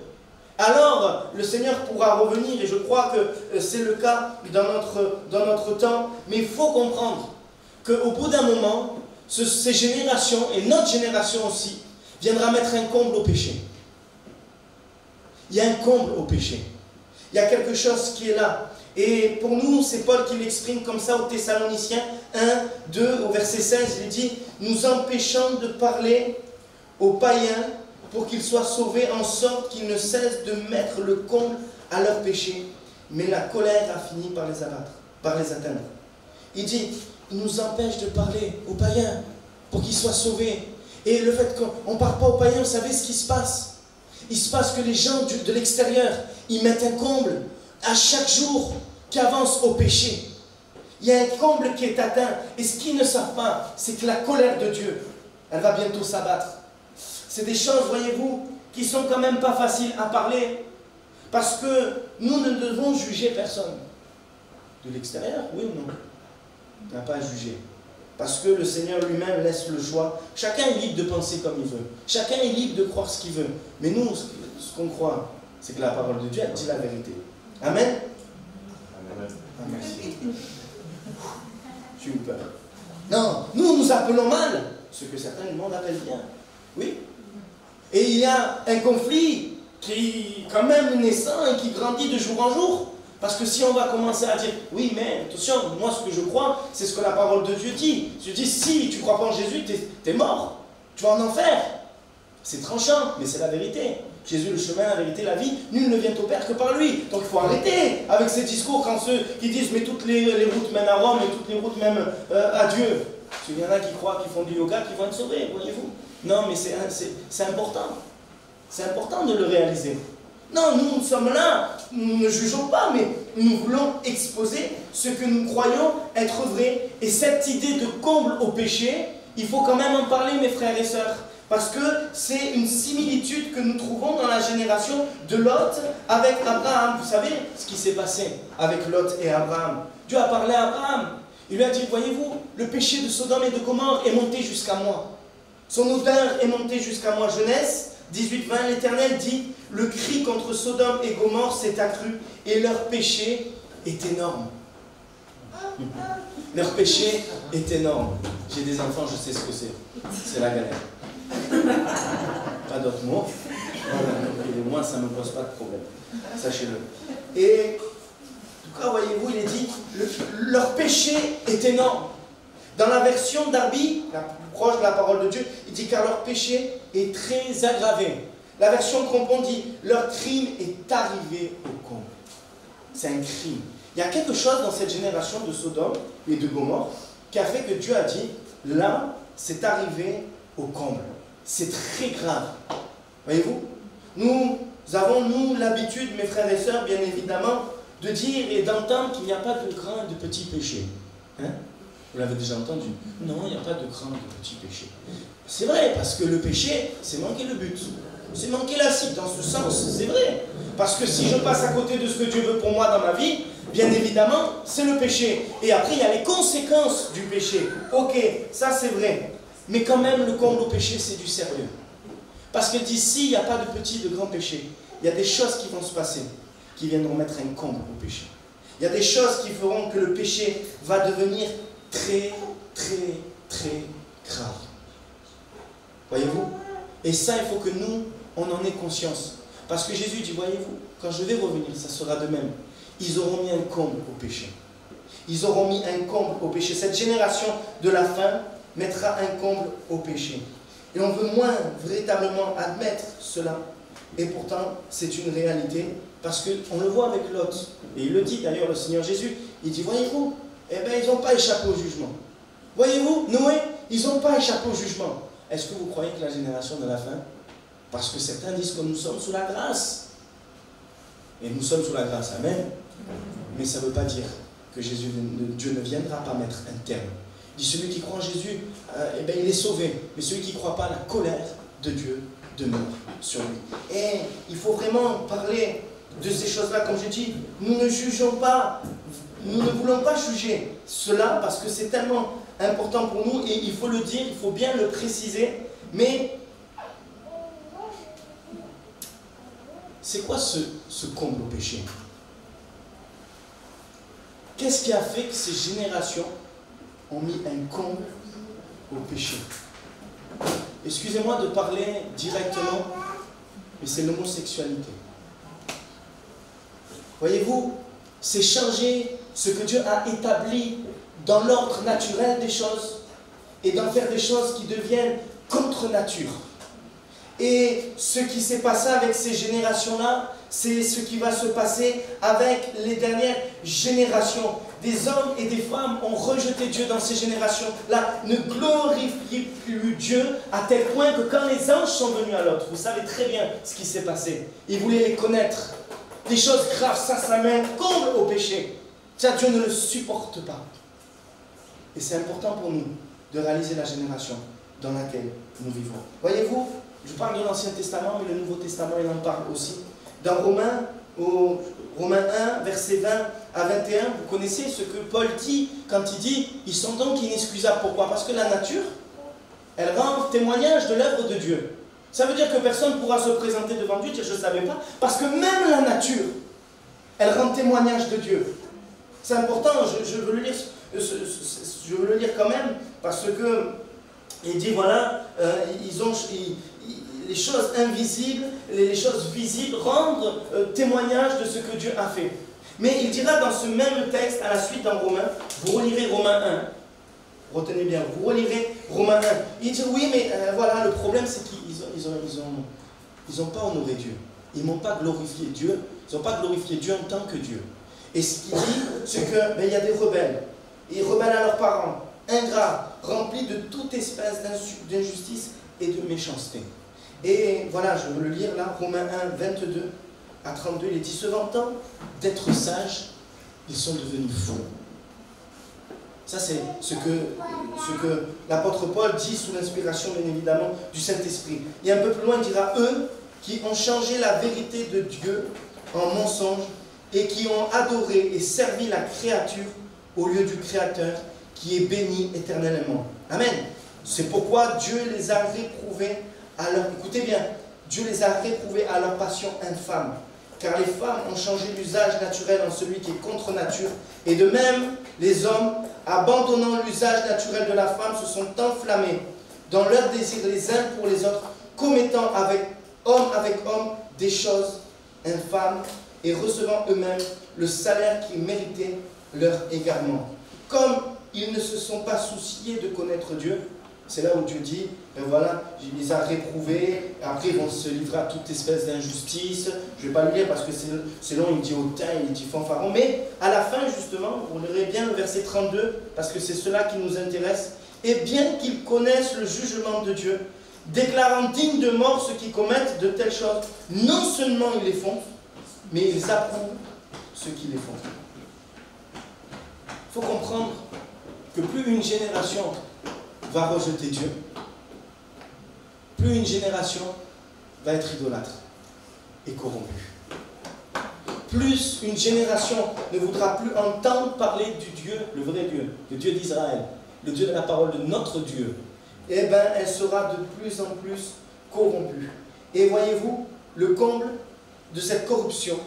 Alors, le Seigneur pourra revenir, et je crois que c'est le cas dans notre temps, mais il faut comprendre qu'au bout d'un moment, ces générations, et notre génération aussi, viendra mettre un comble au péché. Il y a un comble au péché. Il y a quelque chose qui est là. Et pour nous, c'est Paul qui l'exprime comme ça aux Thessaloniciens 1, 2, au verset 16, il dit « Nous empêchons de parler aux païens pour qu'ils soient sauvés en sorte qu'ils ne cessent de mettre le comble à leurs péchés. Mais la colère a fini par les abattre, par les atteindre. » Il dit « Il nous empêche de parler aux païens pour qu'ils soient sauvés. » Et le fait qu'on ne parle pas aux païens, vous savez ce qui se passe? Il se passe que les gens de l'extérieur, ils mettent un comble à chaque jour qui avance au péché. Il y a un comble qui est atteint. Et ce qu'ils ne savent pas, c'est que la colère de Dieu, elle va bientôt s'abattre. C'est des choses, voyez-vous, qui sont quand même pas faciles à parler. Parce que nous ne devons juger personne. De l'extérieur, oui ou non? On n'a pas à juger. Parce que le Seigneur lui-même laisse le choix. Chacun est libre de penser comme il veut. Chacun est libre de croire ce qu'il veut. Mais nous, ce qu'on croit, c'est que la parole de Dieu, elle dit la vérité. Amen. Amen. Amen. j'ai eu peur. Non, nous appelons mal ce que certains du monde appellent bien. Oui. Et il y a un conflit qui est quand même naissant et qui grandit de jour en jour. Parce que si on va commencer à dire, oui, mais attention, moi ce que je crois, c'est ce que la parole de Dieu dit. Dieu dit, si tu ne crois pas en Jésus, t'es mort. Tu vas en enfer. C'est tranchant, mais c'est la vérité. Jésus, le chemin, la vérité, la vie, nul ne vient au Père que par lui. Donc il faut arrêter avec ces discours quand ceux qui disent, mais toutes les routes mènent à Rome et toutes les routes mènent à Dieu. Parce qu'il y en a qui croient, qui font du yoga, qui vont être sauvés, voyez-vous. Non, mais c'est important. C'est important de le réaliser. Non, nous sommes là, nous ne jugeons pas, mais nous voulons exposer ce que nous croyons être vrai. Et cette idée de comble au péché, il faut quand même en parler, mes frères et sœurs. Parce que c'est une similitude que nous trouvons dans la génération de Lot avec Abraham. Vous savez ce qui s'est passé avec Lot et Abraham. Dieu a parlé à Abraham. Il lui a dit, voyez-vous, le péché de Sodome et de Gomorrhe est monté jusqu'à moi. Son odeur est montée jusqu'à moi. Genèse 18-20, l'Éternel dit, le cri contre Sodome et Gomorrhe s'est accru et leur péché est énorme. Leur péché est énorme. J'ai des enfants, je sais ce que c'est. C'est la galère. Pas d'autres mots. Et moi, ça ne me pose pas de problème. Sachez-le. Et en tout cas, voyez-vous, il est dit, leur péché est énorme. Dans la version d'Arby, la plus proche de la parole de Dieu, il dit car leur péché est très aggravé. La version Crampon dit leur crime est arrivé au comble. C'est un crime. Il y a quelque chose dans cette génération de Sodome et de Gomorrhe qui a fait que Dieu a dit là, c'est arrivé au comble. C'est très grave. Voyez-vous? Nous avons, nous, l'habitude, mes frères et sœurs, bien évidemment, de dire et d'entendre qu'il n'y a pas de grand et de petit péché. Hein? Vous l'avez déjà entendu? Non, il n'y a pas de grand et de petit péché. C'est vrai, parce que le péché, c'est manquer le but. C'est manquer la cible, dans ce sens, c'est vrai. Parce que si je passe à côté de ce que Dieu veut pour moi dans ma vie, bien évidemment, c'est le péché. Et après, il y a les conséquences du péché. Ok, ça c'est vrai. Mais quand même, le comble au péché, c'est du sérieux. Parce que d'ici, il n'y a pas de petit, de grand péché. Il y a des choses qui vont se passer, qui viendront mettre un comble au péché. Il y a des choses qui feront que le péché va devenir très, très, très grave. Voyez-vous? Et ça, il faut que nous, on en ait conscience. Parce que Jésus dit, voyez-vous, quand je vais revenir, ça sera de même. Ils auront mis un comble au péché. Ils auront mis un comble au péché. Cette génération de la fin mettra un comble au péché. Et on veut moins véritablement admettre cela. Et pourtant, c'est une réalité. Parce qu'on le voit avec Lot. Et il le dit d'ailleurs, le Seigneur Jésus. Il dit, voyez-vous, eh bien, ils n'ont pas échappé au jugement. Voyez-vous, Noé, ils n'ont pas échappé au jugement. Est-ce que vous croyez que la génération de la fin, parce que certains disent que nous sommes sous la grâce, et nous sommes sous la grâce, amen, mais ça ne veut pas dire que Dieu ne viendra pas mettre un terme. Il dit celui qui croit en Jésus, eh bien, il est sauvé, mais celui qui ne croit pas, la colère de Dieu demeure sur lui. Et il faut vraiment parler de ces choses-là, comme je dis, nous ne jugeons pas, nous ne voulons pas juger cela, parce que c'est tellement important pour nous, et il faut le dire, il faut bien le préciser, mais c'est quoi ce comble au péché? Qu'est-ce qui a fait que ces générations ont mis un comble au péché? Excusez-moi de parler directement, mais c'est l'homosexualité. Voyez-vous, c'est changer ce que Dieu a établi dans l'ordre naturel des choses et d'en faire des choses qui deviennent contre nature. Et ce qui s'est passé avec ces générations-là, c'est ce qui va se passer avec les dernières générations. Des hommes et des femmes ont rejeté Dieu dans ces générations-là, ne glorifiaient plus Dieu à tel point que quand les anges sont venus à Lot, vous savez très bien ce qui s'est passé. Ils voulaient les connaître. Des choses graves, ça met un comble au péché. Ça, Dieu ne le supporte pas. Et c'est important pour nous de réaliser la génération dans laquelle nous vivons. Voyez-vous, je parle de l'Ancien Testament, mais le Nouveau Testament, il en parle aussi. Dans Romains 1, versets 20 à 21, vous connaissez ce que Paul dit quand il dit « Ils sont donc inexcusables ». Pourquoi? Parce que la nature, elle rend témoignage de l'œuvre de Dieu. Ça veut dire que personne ne pourra se présenter devant Dieu et dire « Je ne savais pas ». Parce que même la nature, elle rend témoignage de Dieu. C'est important, je veux le lire. Je je veux le lire quand même, parce que il dit voilà, les choses invisibles, les choses visibles rendent témoignage de ce que Dieu a fait. Mais il dira dans ce même texte, à la suite dans Romains, vous relirez Romains 1. Retenez bien, vous relirez Romains 1. Il dit oui, mais voilà, le problème c'est qu'ils n'ont pas honoré Dieu. Ils n'ont pas glorifié Dieu. Ils n'ont pas glorifié Dieu en tant que Dieu. Et ce qu'il dit, c'est qu'il y a des rebelles. Ils rebellent à leurs parents, ingrats, remplis de toute espèce d'injustice et de méchanceté. Et voilà, je veux le lire là, Romains 1, 22 à 32, il est dit, se vantant d'être sages, ils sont devenus fous. Ça, c'est ce que l'apôtre Paul dit sous l'inspiration, bien évidemment, du Saint-Esprit. Et un peu plus loin, il dira, eux qui ont changé la vérité de Dieu en mensonge et qui ont adoré et servi la créature au lieu du Créateur qui est béni éternellement. Amen. C'est pourquoi Dieu les a réprouvés à leur... Écoutez bien, Dieu les a réprouvés à leur passion infâme. Car les femmes ont changé l'usage naturel en celui qui est contre nature. Et de même, les hommes, abandonnant l'usage naturel de la femme, se sont enflammés dans leurs désirs les uns pour les autres, commettant avec homme des choses infâmes et recevant eux-mêmes le salaire qui méritait leur égarement. Comme ils ne se sont pas souciés de connaître Dieu, c'est là où Dieu dit, ben voilà, il les a réprouvés, après ils vont se livrer à toute espèce d'injustice. Je ne vais pas le lire parce que c'est long, il dit hautain, il dit fanfaron, mais à la fin justement, vous lirez bien le verset 32, parce que c'est cela qui nous intéresse. Et bien qu'ils connaissent le jugement de Dieu, déclarant dignes de mort ceux qui commettent de telles choses, non seulement ils les font, mais ils approuvent ceux qui les font. Il faut comprendre que plus une génération va rejeter Dieu, plus une génération va être idolâtre et corrompue. Plus une génération ne voudra plus entendre parler du Dieu, le vrai Dieu, le Dieu d'Israël, le Dieu de la parole de notre Dieu, eh bien, elle sera de plus en plus corrompue. Et voyez-vous, le comble de cette corruption,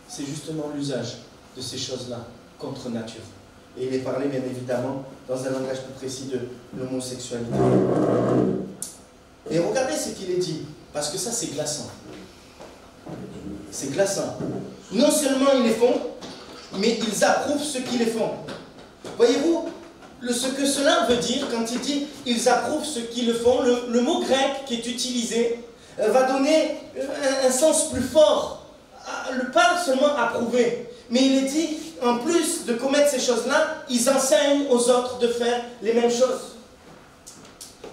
c'est justement l'usage de ces choses-là contre nature. Et il est parlé, bien évidemment, dans un langage plus précis de l'homosexualité. Et regardez ce qu'il est dit, parce que ça, c'est glaçant. C'est glaçant. Non seulement ils les font, mais ils approuvent ceux qui les font. Voyez-vous, ce que cela veut dire, quand il dit « ils approuvent ceux qui le font », le mot grec qui est utilisé va donner un sens plus fort. Pas seulement approuver, mais il est dit, en plus de commettre ces choses-là, ils enseignent aux autres de faire les mêmes choses.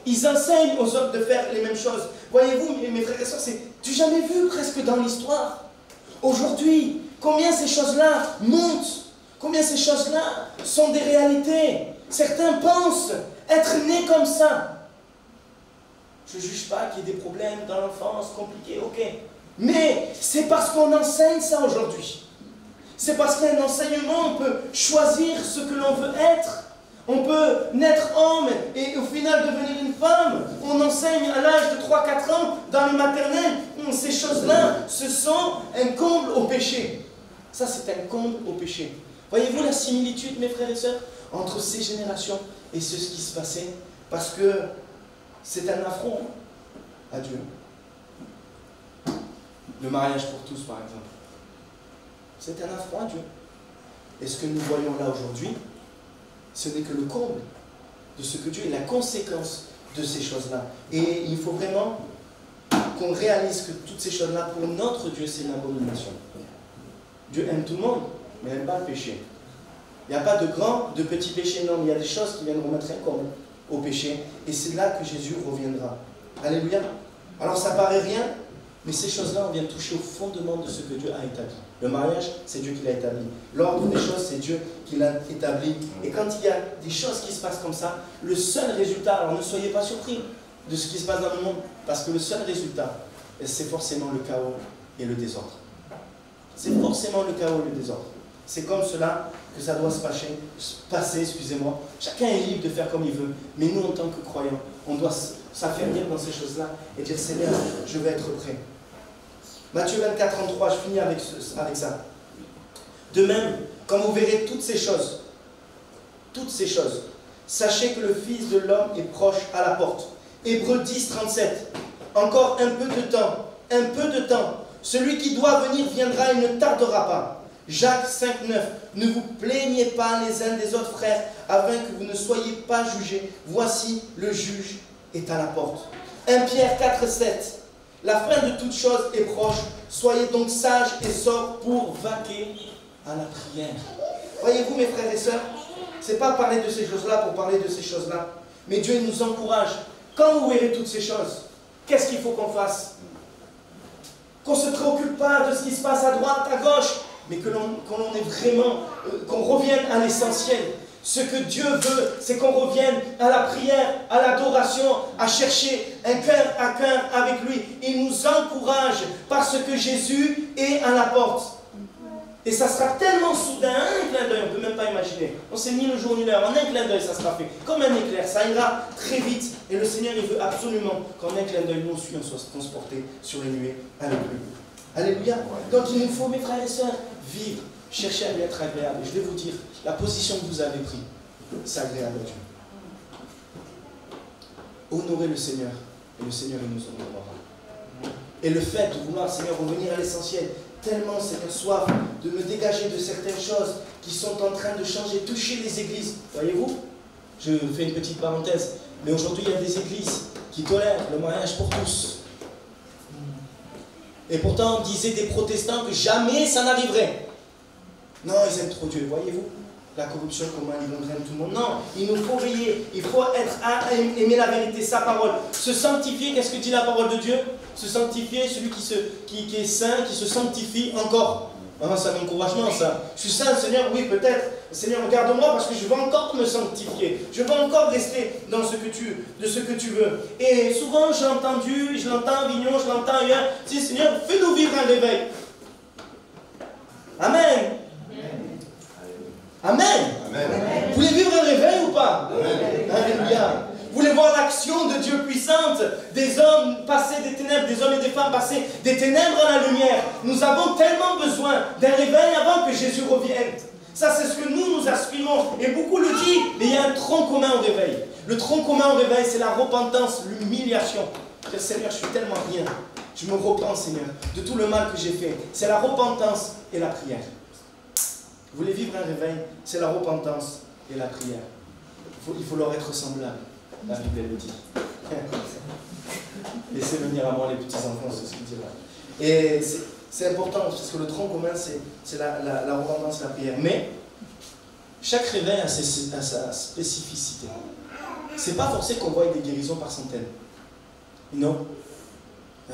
Ils enseignent aux autres de faire les mêmes choses. Voyez-vous, mes frères et sœurs, c'est du jamais vu presque dans l'histoire. Aujourd'hui, combien ces choses-là montent, combien ces choses-là sont des réalités. Certains pensent être nés comme ça. Je ne juge pas qu'il y ait des problèmes dans l'enfance, compliqués, ok. Mais c'est parce qu'on enseigne ça aujourd'hui. C'est parce qu'un enseignement, on peut choisir ce que l'on veut être. On peut naître homme et au final devenir une femme. On enseigne à l'âge de 3-4 ans dans le maternel. Ces choses-là, ce sont un comble au péché. Ça, c'est un comble au péché. Voyez-vous la similitude, mes frères et sœurs, entre ces générations et ce qui se passait? Parce que c'est un affront à Dieu. Le mariage pour tous, par exemple. C'est un affront à Dieu. Et ce que nous voyons là aujourd'hui, ce n'est que le comble de ce que Dieu est la conséquence de ces choses-là. Et il faut vraiment qu'on réalise que toutes ces choses-là, pour notre Dieu, c'est une abomination. Dieu aime tout le monde, mais il n'aime pas le péché. Il n'y a pas de grand, de petit péché, non, mais il y a des choses qui viennent remettre un comble au péché. Et c'est là que Jésus reviendra. Alléluia. Alors ça paraît rien, mais ces choses-là, on vient toucher au fondement de ce que Dieu a établi. Le mariage, c'est Dieu qui l'a établi. L'ordre des choses, c'est Dieu qui l'a établi. Et quand il y a des choses qui se passent comme ça, le seul résultat, alors ne soyez pas surpris de ce qui se passe dans le monde, parce que le seul résultat, c'est forcément le chaos et le désordre. C'est forcément le chaos et le désordre. C'est comme cela que ça doit se passer, excusez-moi. Chacun est libre de faire comme il veut, mais nous, en tant que croyants, on doit s'affermir dans ces choses-là et dire, Seigneur, je vais être prêt. Matthieu 24, 33, je finis avec ça. De même, quand vous verrez toutes ces choses, sachez que le Fils de l'homme est proche à la porte. Hébreux 10, 37. Encore un peu de temps, un peu de temps. Celui qui doit venir viendra et ne tardera pas. Jacques 5, 9. Ne vous plaignez pas les uns des autres, frères, afin que vous ne soyez pas jugés. Voici, le juge est à la porte. 1 Pierre 4, 7. La fin de toute chose est proche. Soyez donc sages et sobres pour vaquer à la prière. Voyez-vous, mes frères et sœurs, ce n'est pas parler de ces choses-là pour parler de ces choses-là. Mais Dieu nous encourage. Quand vous verrez toutes ces choses, qu'est-ce qu'il faut qu'on fasse? Qu'on ne se préoccupe pas de ce qui se passe à droite, à gauche, mais que l'on est vraiment, qu'on revienne à l'essentiel. Ce que Dieu veut, c'est qu'on revienne à la prière, à l'adoration, à chercher un cœur à cœur avec lui. Il nous encourage parce que Jésus est à la porte. Et ça sera tellement soudain, un clin d'œil, on ne peut même pas imaginer. On ne sait ni le jour ni l'heure, en un clin d'œil ça sera fait. Comme un éclair, ça ira très vite. Et le Seigneur, il veut absolument qu'en un clin d'œil, nous aussi, on soit transportés sur les nuées avec lui. Alléluia. Donc il nous faut, mes frères et sœurs, vivre, chercher à lui être agréable. Et je vais vous dire, la position que vous avez prise, c'est agréable à Dieu. Honorez le Seigneur, et le Seigneur, il nous honorera. Et le fait de vouloir, Seigneur, revenir à l'essentiel, tellement, Seigneur, soif de me dégager de certaines choses qui sont en train de changer, toucher les églises. Voyez-vous, je fais une petite parenthèse, mais aujourd'hui, il y a des églises qui tolèrent le mariage pour tous. Et pourtant, on disait des protestants que jamais ça n'arriverait. Non, ils aiment trop Dieu, voyez-vous. La corruption, comment ils entraînent tout le monde. Non, il nous faut veiller. Il faut être à aimer la vérité, sa parole. Se sanctifier, qu'est-ce que dit la parole de Dieu? Se sanctifier, celui qui est saint, qui se sanctifie encore. Ah, c'est un encouragement, ça. Je suis saint, Seigneur, oui, peut-être. Seigneur, regarde-moi parce que je veux encore me sanctifier. Je veux encore rester dans ce que tu veux. Et souvent, j'ai entendu, je l'entends à Avignon, je l'entends ailleurs. Si, Seigneur, fais-nous vivre un réveil. Amen. Amen. Amen. Vous voulez vivre un réveil ou pas? Amen. Alléluia. Vous voulez voir l'action de Dieu puissante, des hommes passer des ténèbres, des hommes et des femmes passer des ténèbres à la lumière. Nous avons tellement besoin d'un réveil avant que Jésus revienne. Ça, c'est ce que nous aspirons. Et beaucoup le disent, mais il y a un tronc commun au réveil. Le tronc commun au réveil, c'est la repentance, l'humiliation. Seigneur, je suis tellement rien. Je me repens, Seigneur, de tout le mal que j'ai fait. C'est la repentance et la prière. Vous voulez vivre un réveil, c'est la repentance et la prière. Il faut leur être semblable. La Bible le dit. Laissez venir à moi les petits-enfants, c'est ce qu'il dit là. Et c'est important, parce que le tronc commun, c'est la repentance et la prière. Mais, chaque réveil a sa spécificité. C'est pas forcément qu'on voit des guérisons par centaines. Non.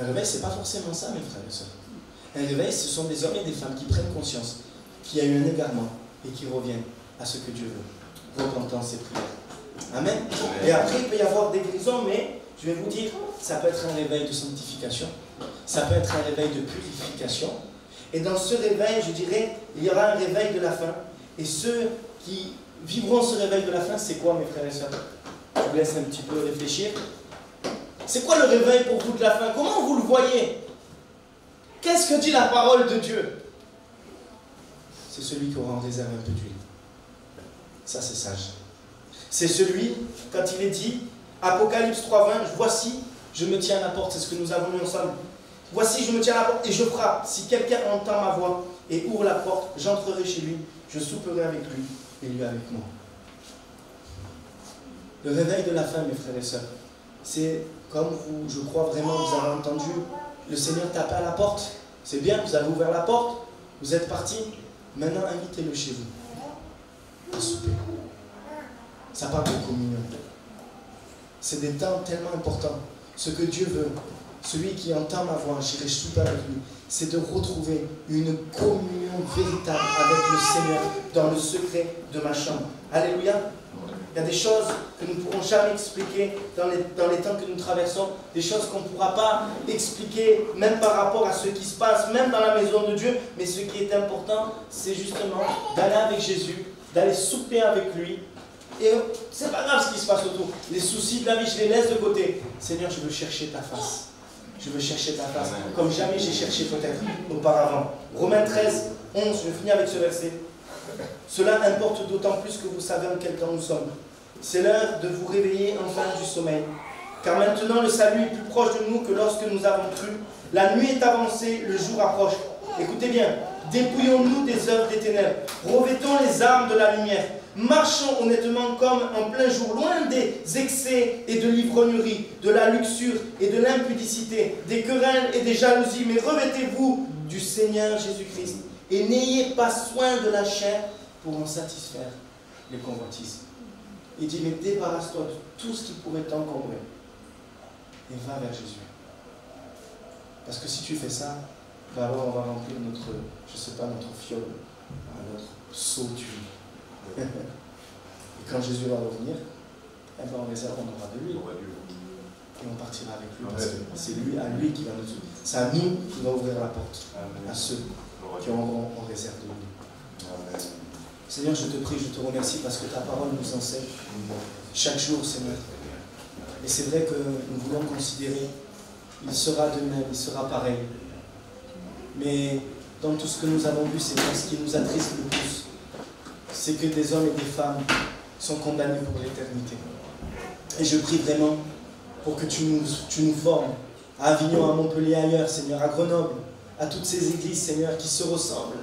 Un réveil, c'est pas forcément ça, mes frères et sœurs. Un réveil, ce sont des hommes et des femmes qui prennent conscience qu'il y a eu un égarement et qui reviennent à ce que Dieu veut. Repentance et prière. Amen. Et après, il peut y avoir des guérisons, mais je vais vous dire, ça peut être un réveil de sanctification, ça peut être un réveil de purification. Et dans ce réveil, je dirais, il y aura un réveil de la fin. Et ceux qui vivront ce réveil de la fin, c'est quoi, mes frères et sœurs? Je vous laisse un petit peu réfléchir. C'est quoi le réveil pour vous de la fin? Comment vous le voyez? Qu'est-ce que dit la parole de Dieu? C'est celui qui aura en réserve un peu d'huile. Ça, c'est sage. C'est celui, quand il est dit, Apocalypse 3.20, voici, je me tiens à la porte, c'est ce que nous avons lu ensemble. Voici, je me tiens à la porte et je frappe. Si quelqu'un entend ma voix et ouvre la porte, j'entrerai chez lui, je souperai avec lui et lui avec moi. Le réveil de la fin, mes frères et sœurs, c'est comme vous, je crois vraiment, vous avez entendu le Seigneur taper à la porte. C'est bien, vous avez ouvert la porte, vous êtes parti. Maintenant, invitez-le chez vous à souper. Ça parle de communion. C'est des temps tellement importants. Ce que Dieu veut, celui qui entend ma voix, j'irai souper avec lui, c'est de retrouver une communion véritable avec le Seigneur dans le secret de ma chambre. Alléluia. Il y a des choses que nous ne pourrons jamais expliquer dans les temps que nous traversons, des choses qu'on ne pourra pas expliquer même par rapport à ce qui se passe, même dans la maison de Dieu. Mais ce qui est important, c'est justement d'aller avec Jésus, d'aller souper avec lui. Et c'est pas grave ce qui se passe autour. Les soucis de la vie, je les laisse de côté. Seigneur, je veux chercher ta face. Je veux chercher ta face, comme jamais j'ai cherché peut-être auparavant. Romains 13, 11, je finis avec ce verset. Cela importe d'autant plus que vous savez en quel temps nous sommes. C'est l'heure de vous réveiller enfin du sommeil. Car maintenant le salut est plus proche de nous que lorsque nous avons cru. La nuit est avancée, le jour approche. Écoutez bien, dépouillons-nous des œuvres des ténèbres. Revêtons les armes de la lumière. Marchons honnêtement comme en plein jour, loin des excès et de l'ivrognerie, de la luxure et de l'impudicité, des querelles et des jalousies. Mais revêtez-vous du Seigneur Jésus-Christ et n'ayez pas soin de la chair pour en satisfaire les convoitises. Il dit, mais débarrasse-toi de tout ce qui pourrait t'encombrer et va vers Jésus. Parce que si tu fais ça, ben alors on va remplir notre, je sais pas, notre fiole, notre seau d'huile. Et quand Jésus va revenir, eh ben on réserve, on aura de l'huile. Et on partira avec lui, parce que c'est lui, à lui qui va nous ouvrir. C'est à nous qui va ouvrir la porte, à ceux qui auront en réserve de l'huile. Seigneur, je te prie, je te remercie parce que ta parole nous enseigne chaque jour, Seigneur. Et c'est vrai que nous voulons considérer, il sera de même, il sera pareil. Mais dans tout ce que nous avons vu, Seigneur, ce qui nous attriste le plus, c'est que des hommes et des femmes sont condamnés pour l'éternité. Et je prie vraiment pour que tu nous formes à Avignon, à Montpellier, ailleurs, Seigneur, à Grenoble, à toutes ces églises, Seigneur, qui se ressemblent.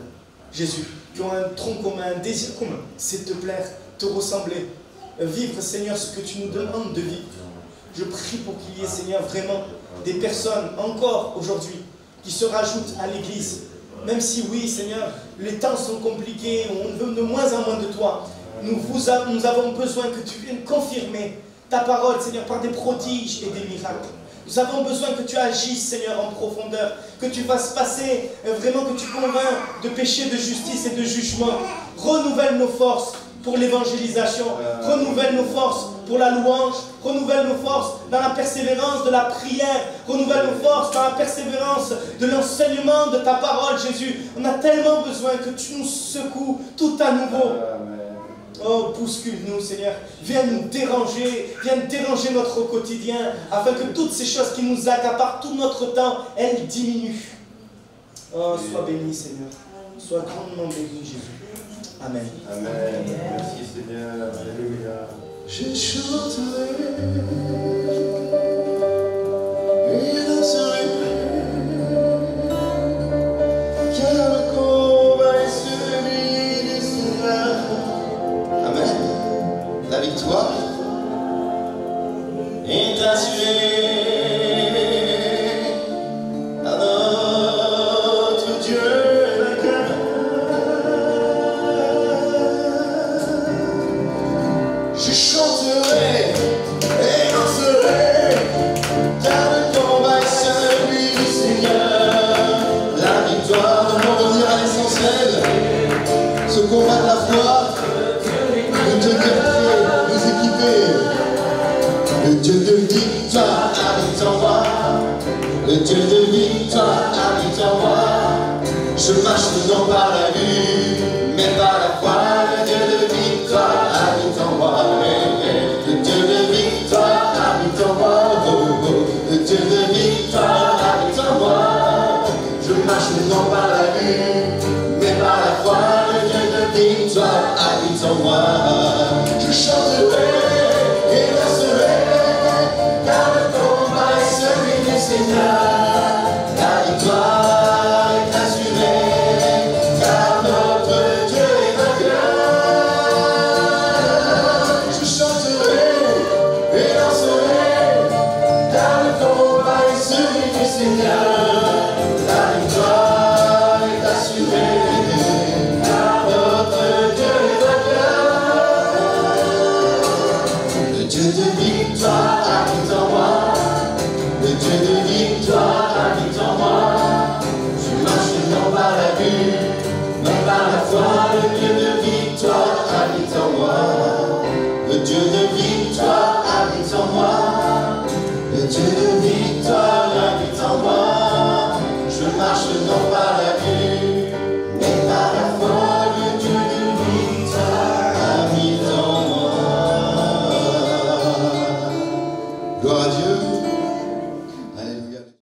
Jésus, qui ont un tronc commun, un désir commun, c'est te plaire, te ressembler, vivre, Seigneur, ce que tu nous demandes de vivre. Je prie pour qu'il y ait, Seigneur, vraiment des personnes, encore aujourd'hui, qui se rajoutent à l'Église. Même si, oui, Seigneur, les temps sont compliqués, on veut de moins en moins de toi. Nous avons besoin que tu viennes confirmer ta parole, Seigneur, par des prodiges et des miracles. Nous avons besoin que tu agisses, Seigneur, en profondeur, que tu fasses passer, vraiment que tu convaincs de péché, de justice et de jugement. Renouvelle nos forces pour l'évangélisation, renouvelle nos forces pour la louange, renouvelle nos forces dans la persévérance de la prière, renouvelle nos forces dans la persévérance de l'enseignement de ta parole, Jésus. On a tellement besoin que tu nous secoues tout à nouveau. Oh, bouscule-nous, Seigneur. Viens nous déranger, viens déranger notre quotidien, afin que toutes ces choses qui nous accaparent tout notre temps, elles diminuent. Oh, sois béni, Seigneur. Sois grandement béni, Jésus. Amen. Amen. Merci, Seigneur. Alléluia. Je chanterai et danserai, car le combat est celui des Seigneurs. Amen. La victoire est assurée à notre Dieu vainqueur. Je chanterai et danserai, car le combat est celui du Seigneur. La victoire, devons revenir à l'essentiel. Ce combat de la foi, nous tenir nous équiper. Le Dieu de victoire habite en moi. Le Dieu de victoire habite en moi. Je marche non par la vue, mais par la foi. Le Dieu de victoire habite en moi. Le Dieu de victoire habite en moi. Le Dieu de victoire habite en moi. Je marche non par la vue, mais par la foi. Le Dieu de victoire habite en moi. Je chanterai et danserai, car le combat est celui du Seigneur. La victoire est assurée, car notre Dieu est vainqueur. Je chanterai et danserai, car le combat est celui du Seigneur. La victoire est assurée, car notre Dieu est vainqueur. Le Dieu de victoire habite en moi. Le Dieu de victoire habite en moi. Je marche non par la vue, mais par la foi. Le Dieu de victoire habite en moi. Le Dieu de victoire habite en moi. Le Dieu de victoire habite en moi. Je marche non par